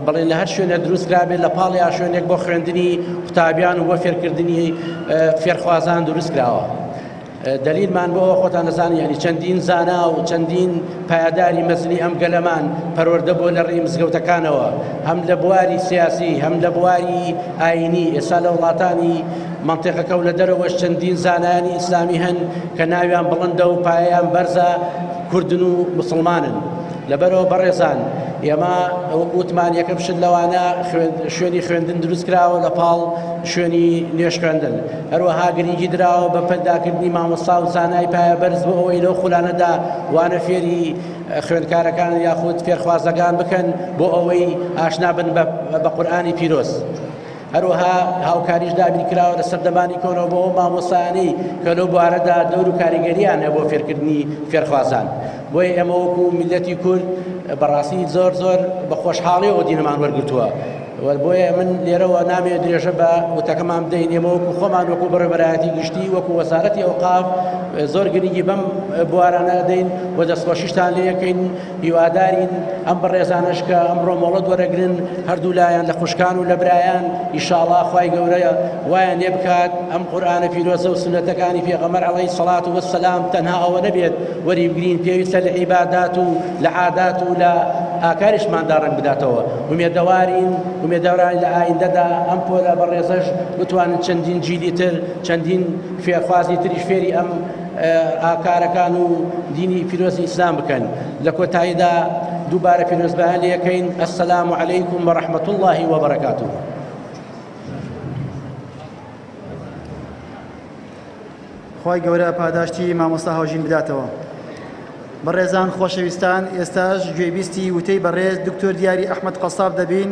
بەڵێن لە هەر شوێنە دروستکرابێت لە پاڵیا شوێنێک بۆ خوێندنی قوتابیان و بۆ فێرکردنی فێرخوازان دروست کراوە. دلیلمان بۆ خۆتان نەزانین ینی چەندین زانا و چەندین پایداری مەزنی ئەم گەلەمان پەروەردە بۆ لە ڕێی مزگەوتەکانەوە، هەم لە بواری سیاسی هەم لە بواری ئاینی. ئێستا لە وڵاتانی منتیقەکە و لە دەرەوەش چەندین زانایانی ئیسلامی هەن کە ناویان بڵندە و پایەیان بەرزە کوردن و مسلمانن. لەبەرەوە بەڕێزان ئێمە وتمان یەکەم شت لەوانە شوێنی خوێندن دروست کراوە لە پاڵ شوێنی نوێژ خوێندن. هەروەها گرنگی دراوە بە پەیداکردنی مامۆستا و زانای پایە بەرز بۆ ئەوەی لەو خولانەدا وانە فێری خوێندکارەکان یاخود فێرخوازەکان بکەن بۆ ئەوەی ئاشنا بن بە قورئانی پیرۆز. هەروەها هاوکاریش دابین کراوە لە سەردەمانی کۆنەوە بۆ ئەو مامۆستایانەی کە لەو بوارەدا دەور و کاریگەریان هەیە بۆ فێرکردنی فێرخوازان. بۆیە ئێمە وەکو میلەتی کورد بەڕاستی زۆر بە خۆشحاڵیەوە دینەمان وەرگرتووە. بۆیە من لێرەوە نامێت درێژە بە وتەکەمان بدەین. ئێمە وەکو خۆمان وەکو بەڕێبەرایەتی گشتی وەکو وەزارەتی ئەوقاف زۆر گرنگی بەم بوارانە دەین و دەستخۆشیشتان لێ یەکەین. هیوادارین ئەم بەڕێزانەش کە ئەمڕۆ مۆڵەت وەرەگرن هەردوو لایەن لە خوشکان و لە برایان ئینشاءڵڵا خوای گەورە وایان لێ بکات ئەم قورئانە پیرۆزە و سنەتەکانی پێغەمبەر عەلەیهی سەڵات وەسەلام تەنها ئەوە نەبێت وەری بگرین، پێویستە لە عیبادات و لە عادات و لە ئاکاریشماندا ڕەنگ بداتەوە. ومێدەوارین لە ئایندەدا ئەم پۆلە بەڕێزەش بتوانن چەندین جیلی تر چەندین فێرخوازی تریش فێری ئەم ئاکارەکان و دینی پیرۆزی ئیسلام بکەن. لە کۆتاییدا دووبارە پیرۆزبایان لێ یەکەین. ئەسسەلامو عەلەیکوم وەڕەحمەتو اللهی وەبەرەکاتوه. خی گەورە پاداشتی مامۆستا هاوژین بداتەوە. بەڕێزان خۆشەویستان، ئێستاش گوێبیستی وتەی بەڕێز دکتۆر دیاری ئەحمەد قەساب دەبین،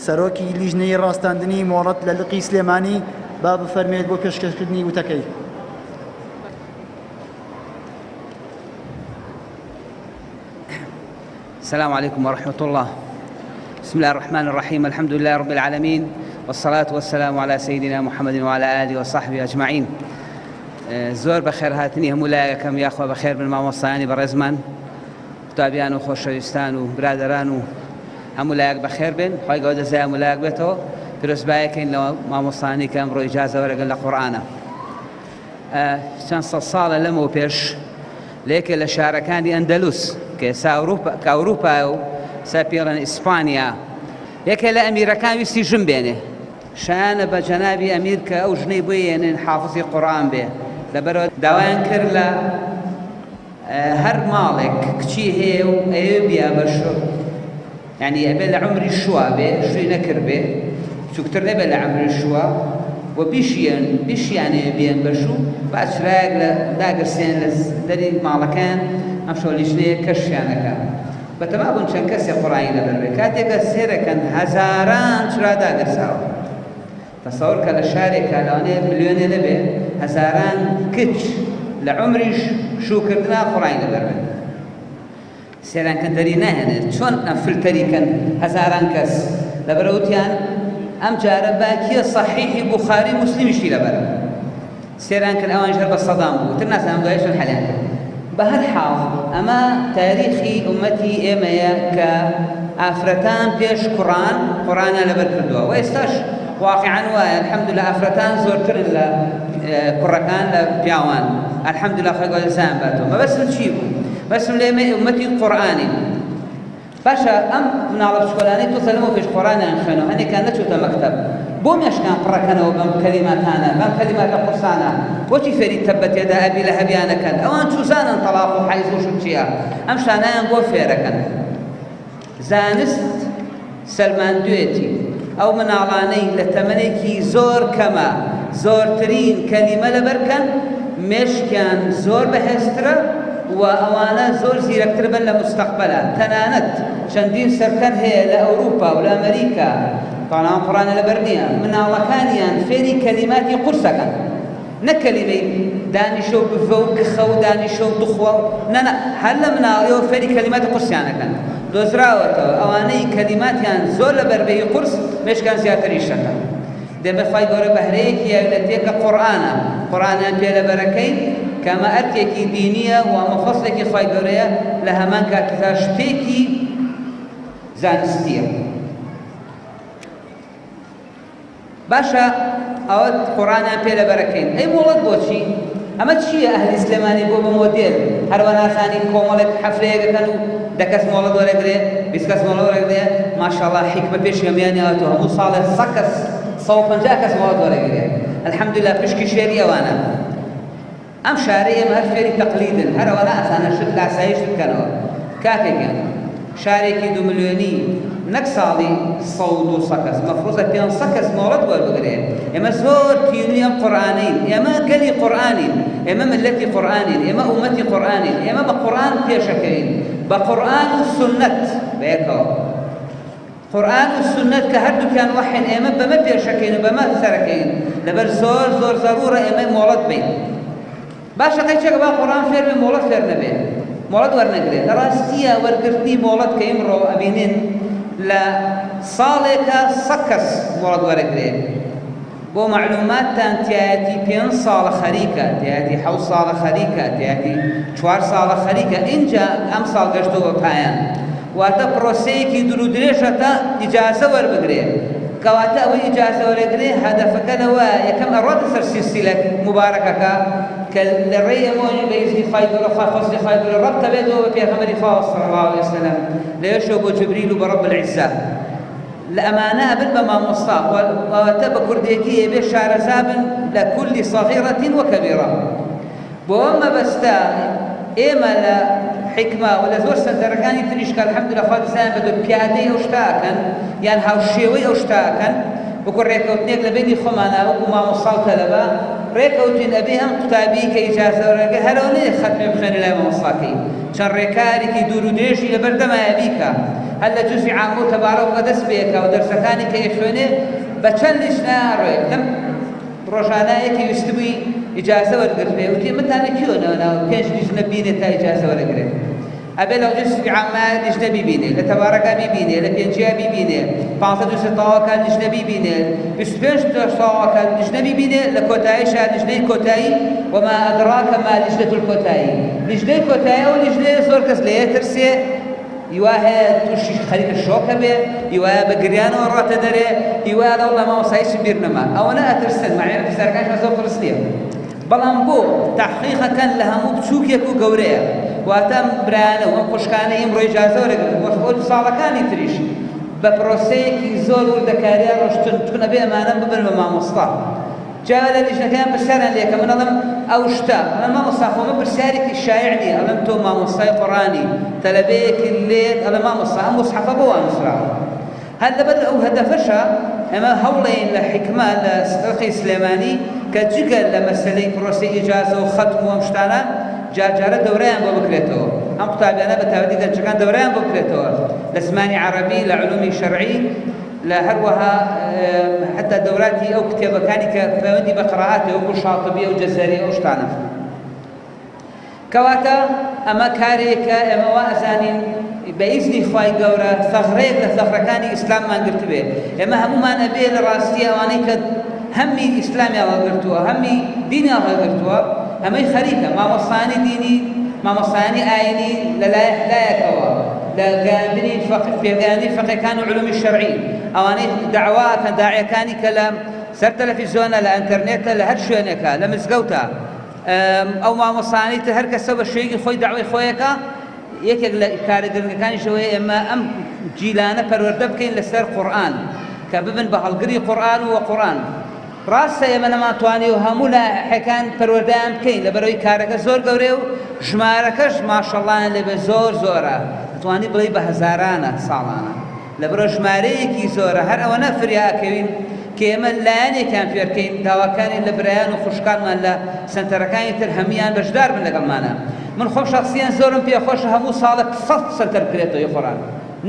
سەرۆکی لیژنەی ڕاستاندنی مۆڵەت لە لقی سلێمانی. با بفەرمێت بۆ پێشکەشکردنی وتەکەی. السلام عليكم ورحمة الله. بسم الله الرحمن الرحيم. الحمد لله رب العالمين، والصلاة والسلام على سيدنا محمد وعلى آله وصحبه أجمعين. زۆر بەخێر هاتنی هەموو لایەکەم یاخوا بەخێر بن مامۆستایانی بەڕێزمان، قوتابیان و خۆشەویستان و برادەران و هەموو لایەک بەخێر بن. خی گەورە دەزای هەموو لایەک بێتەوە. پیرۆزبایەکەین لەوە مامۆستایانی کە ئەمڕۆ ئیجازە وەرەگرن لە قورئانە. چەند سەد ساڵە لەمەوە پێش لە یەکێک لە شارەکانی ئەندەلوس کە ئێستا ئەوروپا و سەپێڵەن ئیسپانیا، یەکێک لە ئەمیرەکان ویستی ژن بێنێ. شایانە بە جەنابی ئەمیر کە ئەو ژنەی بۆ هێنن حافزی قورئان بێ. لەبەرەوە داوایان کرد لە هەر ماڵێک کچی هەیە و ئەوێ بیا بە شوڕ، یعنی ئەبێ لە عمری شووە بێ، شووی نەکرد بێ، چووکتر نەبێ لە عمری شووە و بیشیانێ بێن بەشوو با چرایەک لە داگرسێن لە دەری ماڵەکان ئەم شۆلیژنەیە کەشیانەکە. بەتەما بوون چەند کەسێ قورئانی لەبەر بێ. کاتێکە سێرەکەن هەزاران چرا داگرساوە. تەسەوڕ کە لە شارێکە لەوانەیە ملیۆنێ نەبێ، هەزاران کچ لە عمریش شووکردنا قورئانی لەبەر بێن. سێرانکەن دەری ناهێنێت چۆن ئەم فلتەریکەن هەزاران کەس. لەبەرەوتیان ئەم جارە باکیە صحیحی بوخاری مسلیمیشی لەبەر سێرانکەن ئەوان ژەر بە سەدام بوو، تر نازانم دوایشان حەلیان کرد. بە هەر حاڵ ئەمە تاریخی ئومەتی ئێمەیە کە ئافرەتان پێش قورئانیان لەبەر کردووە و ئێستاش واقعاً وایە الحەمدولله ئافرەتان زۆرترن لە کوڕەکان لە پیاوان. الحەمدولله خۆی گەورە دەزایان باتەوە. مەبەستم چی بوو؟ بەسم لە ئێمە ئومەتی قورئانی. باشە ئەم مناڵە بچکۆلانەی تۆ سەلەمەوە پێش قورئانیان خوێنەوە، هەندێکیان نەچووتە مەکتەب. بۆ مێشکان پڕەکەنەوە بەم کەلیماتانە، بەم کەلیماتە قورسانە. بۆچی فێری تەبەت یەدا ئەبی لەهەبیانەکەن؟ ئەوان چوزانن تەلاق و حەیز و چییە. ئەم شانایان بۆ فێرەکەن. زانست سەلماندوێتی ئەو مناڵانەی لە تەمەنێکی زۆر کەمە زۆرترین کەلیمە لەبەرکەن، مێشکیان زۆر بەهێزترە و ئەوانە زۆر زیرەکتر بن لە مستەقبەلە. تەنانەت چەندین سەرکەرد هەیە لە ئەوروپا و لە ئەمەریکا، تاڵان قورئانە لەبەر نییە، مناڵەکانیان فێری کەلیماتی قورسەکەن، نەک کەلیمەی دانیشە و بڤە و کخە و دانیشە و دخوە و نەنە، هەر لە مناڵیەوە فێری کەلیماتی قورسیانەکەن. دۆزراوەتەوە ئەوانەی کەلیماتیان زۆر لە بەربەی قورس مێشکان زیاتریشەکەن. دەبێ خی گەورە بەهرەیەکی یەکلەتێکە قورئانیان پێ لەبەرەکەین کە ئەمە ئەرکێکی دینیە و ئەمە فەسڵێکی خی گەورەیە لە هەمان کاتدا شتێکی زانستیە. باشە ئەوە قورآنیان پێ لەبەرەکەین ئەی مۆڵەت بۆچی ئەمە چییە ئەهلی سلێمانی بۆ بە مۆدێل هەروە ناسانی کۆمەڵێک حەفلەیەکەکەن و دەکەس مۆڵەت وەرەگرێ 20 کەس مۆڵەت وەرەگرێ ماشەڵڵا حیکمە پێشی ئەمیانیەوەتەوە هەموو ساڵێ 100 کەس 150 کەس مۆڵەت وەرەگرێ الحەمدوللا پشکی شێری ئەوانە ئەم شارەی ئێمە هەر فێری تەقلیدن هەرەوە ئاسانە شت لە ئاسایش بکەنەوە کاکێکیان شارێکی 2 ملیۆنی نەک ساڵی 100 کەس مەفروضە 500 کەس مۆڵەت وەربگرێ ئێمە زۆر تینوی ئەم قورئانین ئێمە گەلی قورئانین ئێمە ملەتی قورئانین ئێمە ئومەتی قورئانین ئێمە بە قورئان پێشەکەین بە قورئان و سنەت بەیەکەوە قورئان و سنەت کە هەردووکیان وەحین ئێمە بەمە پێشەکەین و بەمە سەرەکەین لەبەر زۆر زۆر زەڕورە ئێمە مۆڵەت بین باشە قەیچێکە با قورئان فێر بێ مۆڵەت فێر نەبێ مۆڵەت وەرنەگرێت لە ڕاستیە وەرگرتنی مۆڵەت کە ئیمڕۆ ئەبینین لە ساڵێکە 100 کەس مۆڵەت وەرەگرێت بۆ معلوماتتان تایەتی 5 ساڵە خەریکە تایەتی 7 ساڵە خەریکە تایەتی 4 ساڵە خەریکە اینجا ئەم ساڵ گەشتەوە پایان واتە پرۆسەیەکی دوور و درێژە تا ئیجازە وەربگرێت کەواتە ئەوەی ئیجازە وەرەگرێ هەدەفەکە لەوە یەکەم ئەڕۆتە سەر سیلسیلە مبارەکەکە کە لە ڕێی ئەمەوەی بە ئیزنی خوای گەورە خوا فەزلی خوای گەورە ڕەبتە بێتەوە بە پێغەمبەری خوا صلی الله عليه وسلم لەوێشەوە بۆ جبریل و بە ڕەب العیزە لە ئەمانە ئەبن بە مامۆستا واتە بە کوردێکی ئێبێ شارەزا بن لە کولی صەغیرەة وەکەبیرە بۆ ئەم مەبەستە ئێمە لە حکمە و لە زۆر سەنتەرەکانی تریشکە الحەمدولillah خوا دەزانێت بە دوو پیادەی ئەو شتاکەن یان هاوشێوەی ئەو شتاکەن وەکو ڕێکەوتنێک لە بینی خۆمانە وەکو مامۆستا و تەلەبە ڕێکەوتین ئەبێ ئەم قوتابی کە ئیجازە وەرەگرێ هەرەوە نەیە خەتمێ بخوێنێ لای مامۆستاکەی چەند ڕێکارێکی دوور و درێژی لەبەردەمایە بیکە هەر لە جوزی عام و تەبارەک بەدەست بێکە و دەرسەکانی کە ئەخوێنێ بە چەند لیژنە ڕێ لەم ڕۆژانەیەکی ویستبووی ئیجازە وەرگرتێ وتی متانە کیۆنەوە 5 لیژنە بینێت تا ئیجازە وەرەگرێت ئەبێ لەو جوزی عامە لیژنە بیبینێ لە تەبارەکە بیبینێ لە پێنجیا بیبینێ 500 تەواوەکان لیژنە بیبینێ 25 تەواوەکان لیژنە بیبینێ لە کۆتاییشا لیژنەی کۆتایی وما ئەدراکە ما لیژنەة الکۆتایی لیژنەی کۆتایی ئەو لیژنەیە زۆر کەس لێیە ترسێ هیوا هەیە تووشی خەریکە شۆکە بێ هیوایە بە گریانەوە ڕاتە دەرێ هیوایە لەوڵ لە مامۆستاییشی بیر نەما ئەوەنە ئەترسن مەعیرە پرسیارەکانیان زۆر قرس نییە بەڵام بۆ تەحقیقەکەن لە هەموو بچووکێک و گەورەیە واتە برایانە و ئەم خوشکانە ئیمڕۆ ئیجازە وەرەگرن بۆ ساڵەکانی تریش بە پرۆسەیەکی زۆر وردەکاریان ڕۆشتن چونە بێ ئەمانە ببن بە مامۆستا جا لە لیژنەکەیان پرسیاریان لێکە من ئەڵێم ئەو شتە ئەڵێم مامۆستا خۆمە پرسیارێکی شایع نییە ئەڵێم تۆ مامۆستای قورئانی تەلەبەیەکی لێت ئەڵێ مامۆستا ئەم مصحەفە بۆ وا نووسراوە هەر لەبەر ئەو هەدەفەشە ئەمە هەوڵێن لە حکمە لە سەرقی سلێمانی کە جگەر لە مەسەلەی پرۆسەی ئیجازە و خەتم و ئەم شتانە جارجارە دەورەیان بۆ بکرێتەوە ئەم قوتابیانە بە تایبەتی گەنجەکان دەورەیان بۆ بکرێتەوە لە زمانی عەرەبی لە علومی شەرعی لە هەروەها حتا دەوراتی ئەو کتێبەکانی کە پەیوەندی بە قڕاعاتە وەکو شاطبی و جەزەری ئەو شتانە کەواتە ئەمە کارێکە ئێمە وا ئەزانین بە ئیزنی خوای گەورە ثەغرەیەک لە ثەغرەکانی ئیسلاممان گرتبێ ئێمە هەمومان ئەبێ لە ڕاستی ئەوانەی کە هەممی ئیسلامیان وەرگرتووە هەممی دینیان وەرگرتووە ئەمەی خەریکە مامۆستایانی دینی مامۆستایانی ئاینی لەلایەکەوە لە گەیاندنی پێگەیاندنی فەقێکان و علومی شەرعی ئەوانەی داعواکەن داعیەکانی کە لە سەر تەلەڤیزۆنە لە ئینتەرنێتە لە هەر شوێنێکە لە مزگەوتە ئەو مامۆستایانی تر هەر کەسە بە شێوەیەکی خۆی داوای خۆیەکە یەکێک لە کارەگرنگەکانیشەوەی ئێمە ئەم جیلانە پەروەردە بکەین لەسەر قورئان کە ببن بە هەڵگری قورئان و قورئان ڕاستە ئێمە نەماتوانی و هەموو لاحەکان پەروەردەیان بکەین لەبەرەوەی کارەکە زۆر گەورەیە و ژمارەکەش ماشەڵڵایان لێبێ زۆر زۆرە دەتوانی بڵێ بە هەزارانە ساڵانە لەبەرەوە ژمارەیەکی زۆرە هەر ئەوە نەفریاکەوین کە ئێمە لایەنێکیان فێرکەین داواکانی لە برایان و خوشکانمان لە سنتەرەکانی تر هەمویان بەشدار بن لەگەڵمانە من خۆم شخصیان زۆرم پێخۆشە هەموو ساڵێک 100 سنتەر بکرێتەوە یەخۆران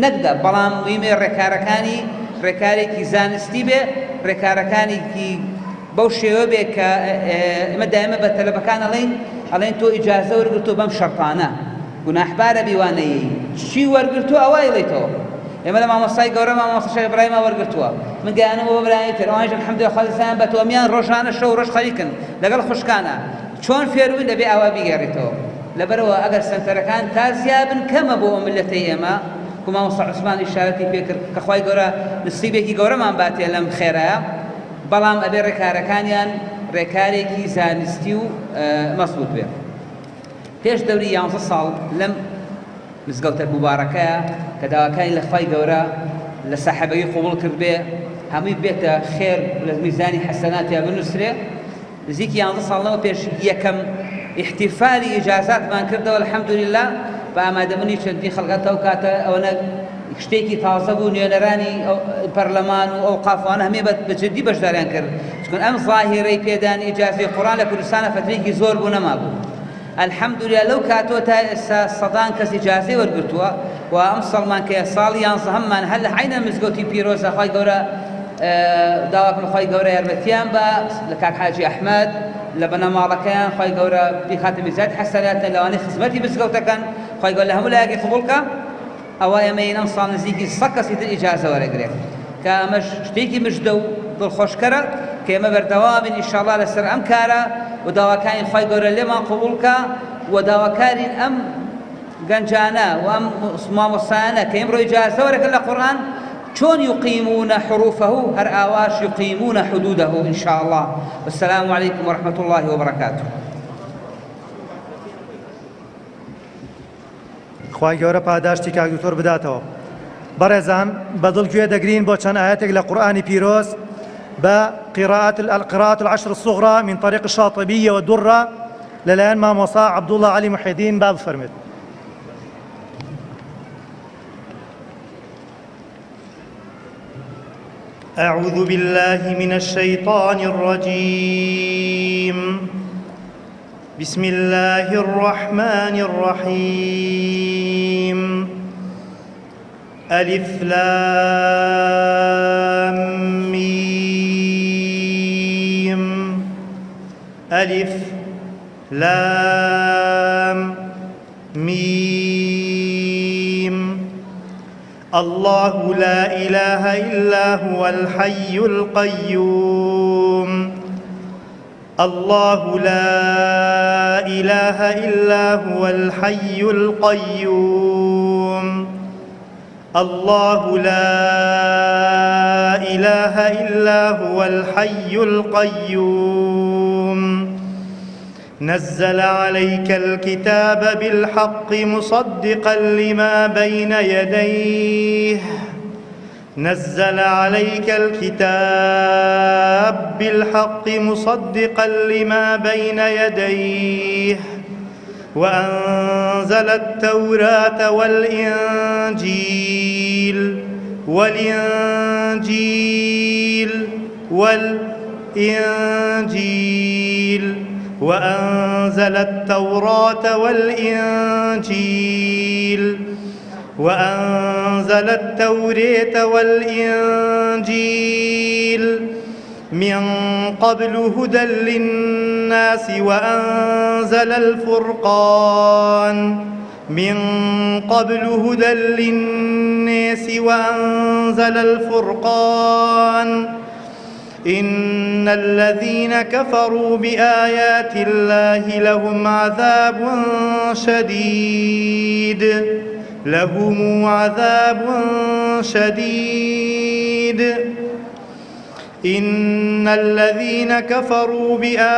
نەکدا بەڵام ویمێ ڕێکارەکانی ڕێکارێکی زانستی بێ ڕێکارەکانێکی بەو شێوە بێ کە ئێمە دائمە بە تەلەبەکان ئەڵێن تۆ ئیجازە وەرگرتووە بەم شەرطانە گوناحبارە بیوانەیە چی وەرگرتووە ئەوای لێیتەوە ئێمە لە مامۆستای گەورە مامۆستا شێخ ئیبراهیمە وەرگرتووە من گەیانەوە بۆ برایانی تر ئەوانیش الحەمدولillah خوا دەزانێت بە تۆمیان ڕۆژانە شەو ڕۆژ خەریکن لەگەڵ خوشکانە چۆن فێروین دەبێ ئاوا بیگەڕێتەوە لەبەرەوە ئەگەر سنتەرەکان تا زیابن کەمە بۆ ملەتەی ئێمە کو مامۆستا عوسمان ئیشارەتی پێکرد کە خوای گەورە نسیبێکی گەورەمان باتێ لەم خێرایە بەڵام ئەبێ ڕێکارەکانیان ڕێکارێکی زانستی و مەسعود بێ. پێش دەوری 11 ساڵ لەم مزگەوتە مبارەکەیە کە داواکانی لە خوای گەورە لە سەحەبەوی قوبوڵ کرد بێ، هەمووی بێتە خێر لە میزانی حەسەناتیا بنووسرێ. نزیکی 11 ساڵەوە پێش یەکەم احتیفالی ئیجازاتمان کردەوە الحەمدولله بە ئامادەبوونی چەندین خەڵکات ئەو کاتە ئەوەنە شتێکی تازە بوو، نوێنەرانی پەرلەمان و ئەوقافوانە هەمێ بەجددی بەشداریان کرد، چونکە ئەم ظاهیرەی پێدانی ئیجازەی قورئان لە کوردستانە فترەیەکی زۆر بوو نەمابوو. الحەمدولله لەو کاتۆ تا ئێستا سەدان کەس ئیجازەی وەرگرتووە و ئەم ساڵمان کە ساڵی 11هەممان هەر لە عینە مزگەوتی پیرۆزە خوای گەورە داواکەم خوای گەورە یارمەتیان بە لە کاک حاجی ئەحمەد لە بەنەماڵەکەیان خوای گەورە بیخاتە میزانی حەسەناتیان لەوانەی خزمەتی مزگەوتەکەن خوای گەورە لە هەموو لایەکی قبوڵکە. ئەوە ئێمەین ئەم ساڵ نزیکی 100 کەسی تر ئیجازە وەرەگرێت کە ئەمەش شتێکی مژدە و دڵخۆشکەرە کە ئێمە بەردەوامین ئینشاءڵڵا لەسەر ئەم کارە و داواکانی خوای گەورە لێمان قبوڵکە و داواکارین ئەم گەنجانە و ئەم مامۆستایانە کە ئێمڕۆ ئیجازە وەرەگرن لە قورئان چۆن يقيمون حروفه هر آواش يقيمون حدوده إن شاء الله. والسلام عليكم ورحمة الله وبركاته. خوای گەورە پاداشتی کاک دکتۆر بداتەوە. بەڕێزان بەدڵگوێ دەگرین بۆ چەند ئاەتێک لە قورئانی پیرۆز بە القراءة العشر الصغرى من طريق الشاطبية والدرة لەلایەن مامۆستا عەبدوڵڵا عەلی موحیدین با بفەرمێت. أعوذ بالله من الشيطان الرجيم. بسم الله الرحمن الرحيم. ألف لام ميم. ألف لام ميم. الله لا إله إلا هو الحي القيوم. الله لا إله إلا هو الحي القيوم. الله لا إله إلا هو الحي القيوم. نزل عليك الكتاب بالحق مصدقا لما بين يديه. نزل عليك الكتاب بالحق مصدقا لما بين يديه وأنزل التوراة والإنجيل وأنزل التوراة والإنجيل وأنزل التوراة والإنجيل من قبل هدى للناس وأنزل الفرقان من قبل هدى للناس وأنزل الفرقان إن الذين كفروا بآيات الله لهم عذاب شديد إن الذين كفروا بآيات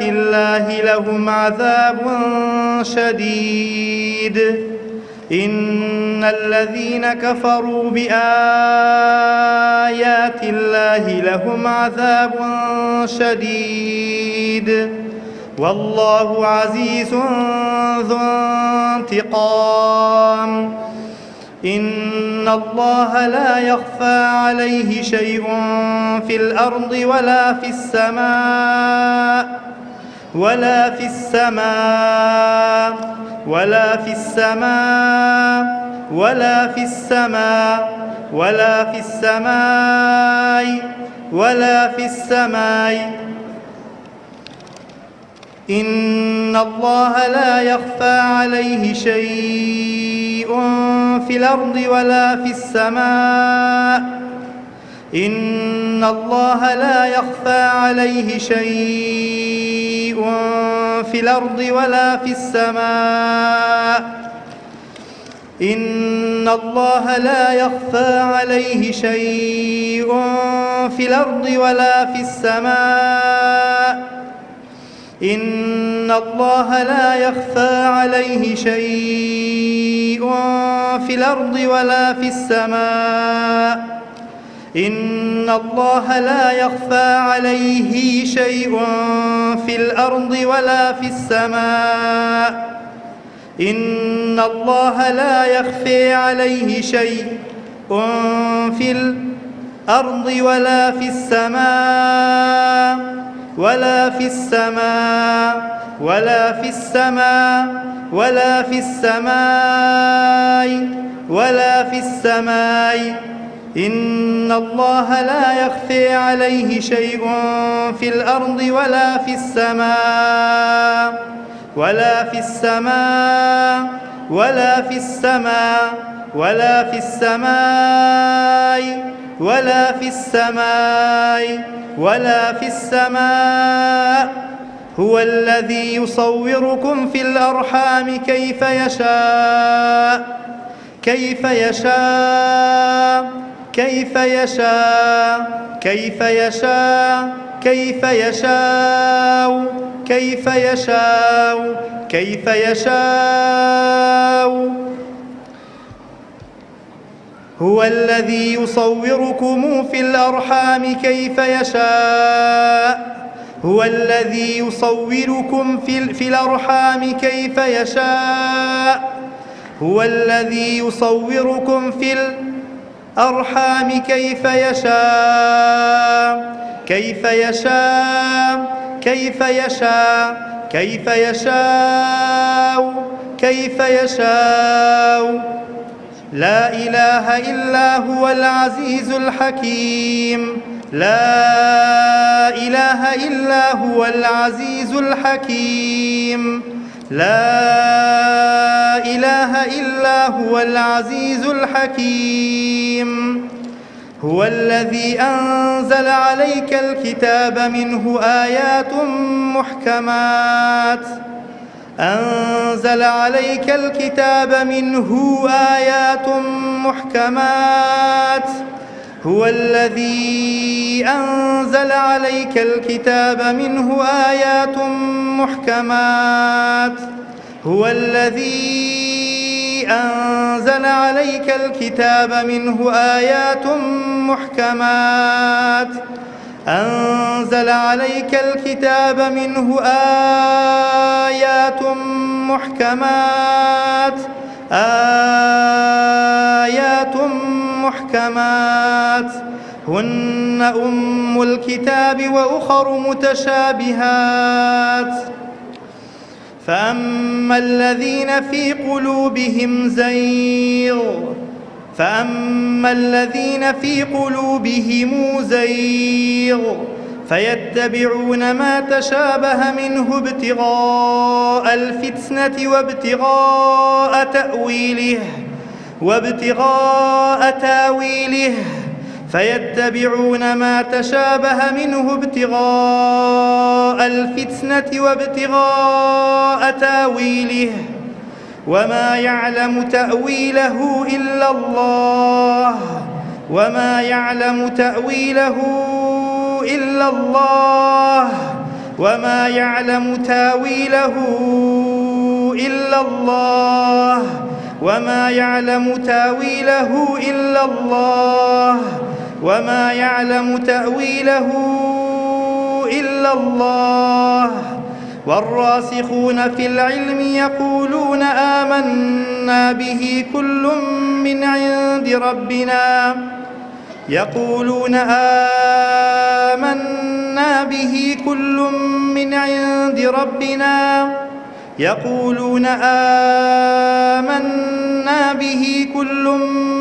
الله لهم عذاب شديد. إن الذين كفروا بآيات الله لهم عذاب شديد. والله عزيز ذو انتقام. إن الله لا يخفى عليه شيء في الأرض ولا في السماء إن الله لا يخفى عليه شيء في الأرض ولا في السماء. إن الله لا يخفى عليه شيء في الأرض ولا في السماء. إن الله لا يخفى عليه شيء في الأرض ولا في السماء إن الله لا يخفى عليه شيء في الأرض ولا في السماء إن الله لا يخفى عليه شيء في الأرض ولا في السماء إن الله لا يخفى عليه شيء في الأرض ولا في السماء ولا في السماء ولا في السماء ولا في السماء ولا في السماء إن الله لا يخفى عليه شيء في الأرض ولا في السماء ولا في السماء ولا في السماء ولا في السماء ولا في السماء ولا في السماء هو الذي يصوركم في الأرحام كيف يشاء كيف يشاء كيف يشاء كيف يشاء كيف يشاء كيف يشاء كيف يشاء هو الذي يصوركم في الأرحام كيف يشاء هو الذي يصوركم في الأرحام كيف يشاء هو الذي يصوركم في الأرحام كيف يشاء كيف يشاء كيف يشاء كيف يشاء كيف يشاء لا إله إلا هو العزيز الحكيم لا إله إلا هو العزيز الحكيم لا إله إلا هو العزيز الحكيم هو الذي أنزل عليك الكتاب منه آيات محكمات أنزل عليك الكتاب منه آيات محكمات هو الذي أنزل عليك الكتاب منه آيات محكمات هو الذي أنزل عليك الكتاب منه آيات محكمات أنزل عليك الكتاب منه آيات محكمات آيات محكمات هن أم الكتاب وأخر متشابهات فأما الذين في قلوبهم زيغ فيتبعون ما تشابه منه ابتغاء الفتنة وابتغاء تاويله فيتبعون ما تشابه منه ابتغاء الفتنة وابتغاء تاويله وما يعلم تأويله إلا الله وما يعلم تأويله إلا الله وما يعلم تأويله إلا الله وما يعلم تأويله إلا الله وما يعلم تأويله إلا الله والراسخون في العلم يقولون آمنا به كل من عند ربنا يقولون آمنا به كل من عند ربنا يقولون آمنا به كل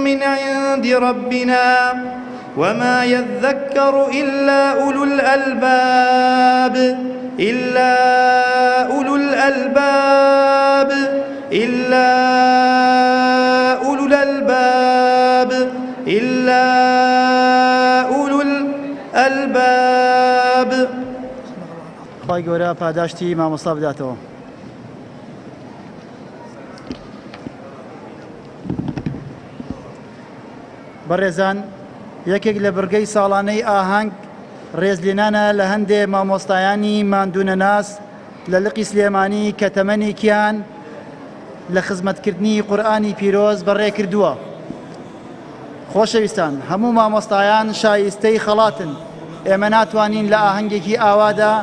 من عند ربنا وما يذكر إلا أولو الألباب إلا أولو الألباب إلا أولو الألباب إلا أولو الألباب خی گەورە پاداشتی مامۆستا بداتەوە. بەڕێزان یەکێک لە بڕگەی ساڵانەی ئاهەنگ ڕێزلێنانە لە هەندێک مامۆستایانی ماندوونەناس لە لقی سلێمانی کە تەمەنێکیان لە خزمەتکردنی قورئانی پیرۆز بەڕێ کردووە. خۆشەویستان، هەموو مامۆستایان شایستەی خەڵاتن. ئێمە ناتوانین لە ئاهەنگێکی ئاوادا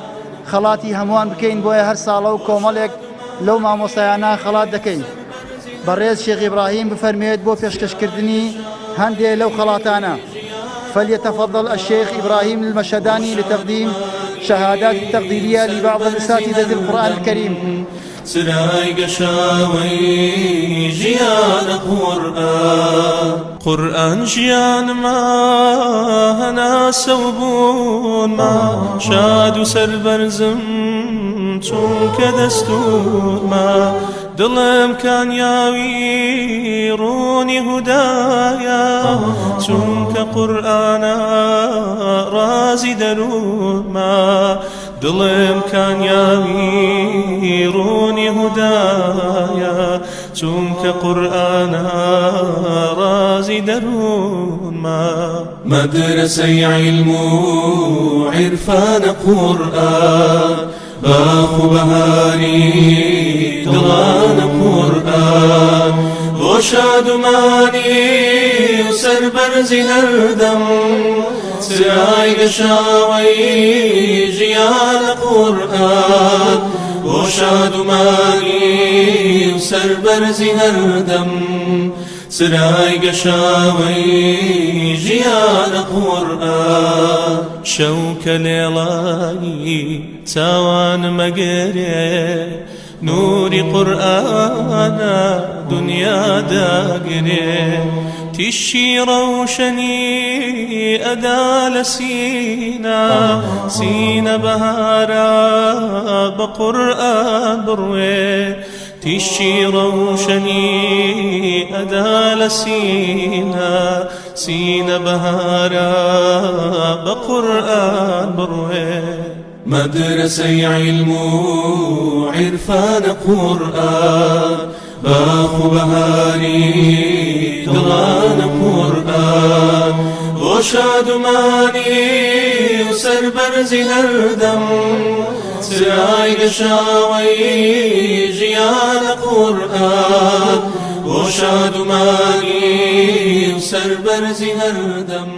خەڵاتی هەمووان بکەین، بۆیە هەر ساڵە و کۆمەڵێک لەو مامۆستایانە خەڵات دەکەین. بەڕێز شێخ ئیبراهیم بفەرمێت بۆ پێشکەشکردنی هەندێک لەو خەڵاتانە. فليتفضل الشيخ إبراهيم المشهداني لتقديم شهادات تقديرية لبعض الأساتذة القرآن الكريم. سراي قشاوي جيان قرآن جيان ما هنا سوبون ما شاد سربرزم چونك دستور ما دڵم کانیاوی ڕوونی هودایە چونکە قورئانە ڕازی دەروونمە دڵم کانیاوی ڕوونی هودایە چونکە قورئانە ڕازی دەروونمە مەدرسەی عیلم و عیرفانە قورئان باخ و بەهاری دڵانە قورئان بۆ شادومانی و سەربەرزی هەردەم سرای گەشاوەی ژیانە قورئان بۆ شادومانی و سەربەرزی هەردەم سرای گەشاوەی ژیانە قورئان شەوکە لێڵایی چاوان مەگەرێ نوری قورئانە دنیا داگرێ تیشی ڕەوشەنی ئەدا لە سینە بەهارە بە قورئان بڕوێ تیشی ڕەوشەنی ئەدا لە سینە بەهارە بە قورئان بڕوێ مدرسەی عیلم و عیرفانە قورئان باخ و بەهاری دڵانە قورئان بۆ شادومانی و سەربەرزی هەردەم سرای گەشاوەی ژیانە قورئان بۆ شادومانی و سەربەرزی هەردەم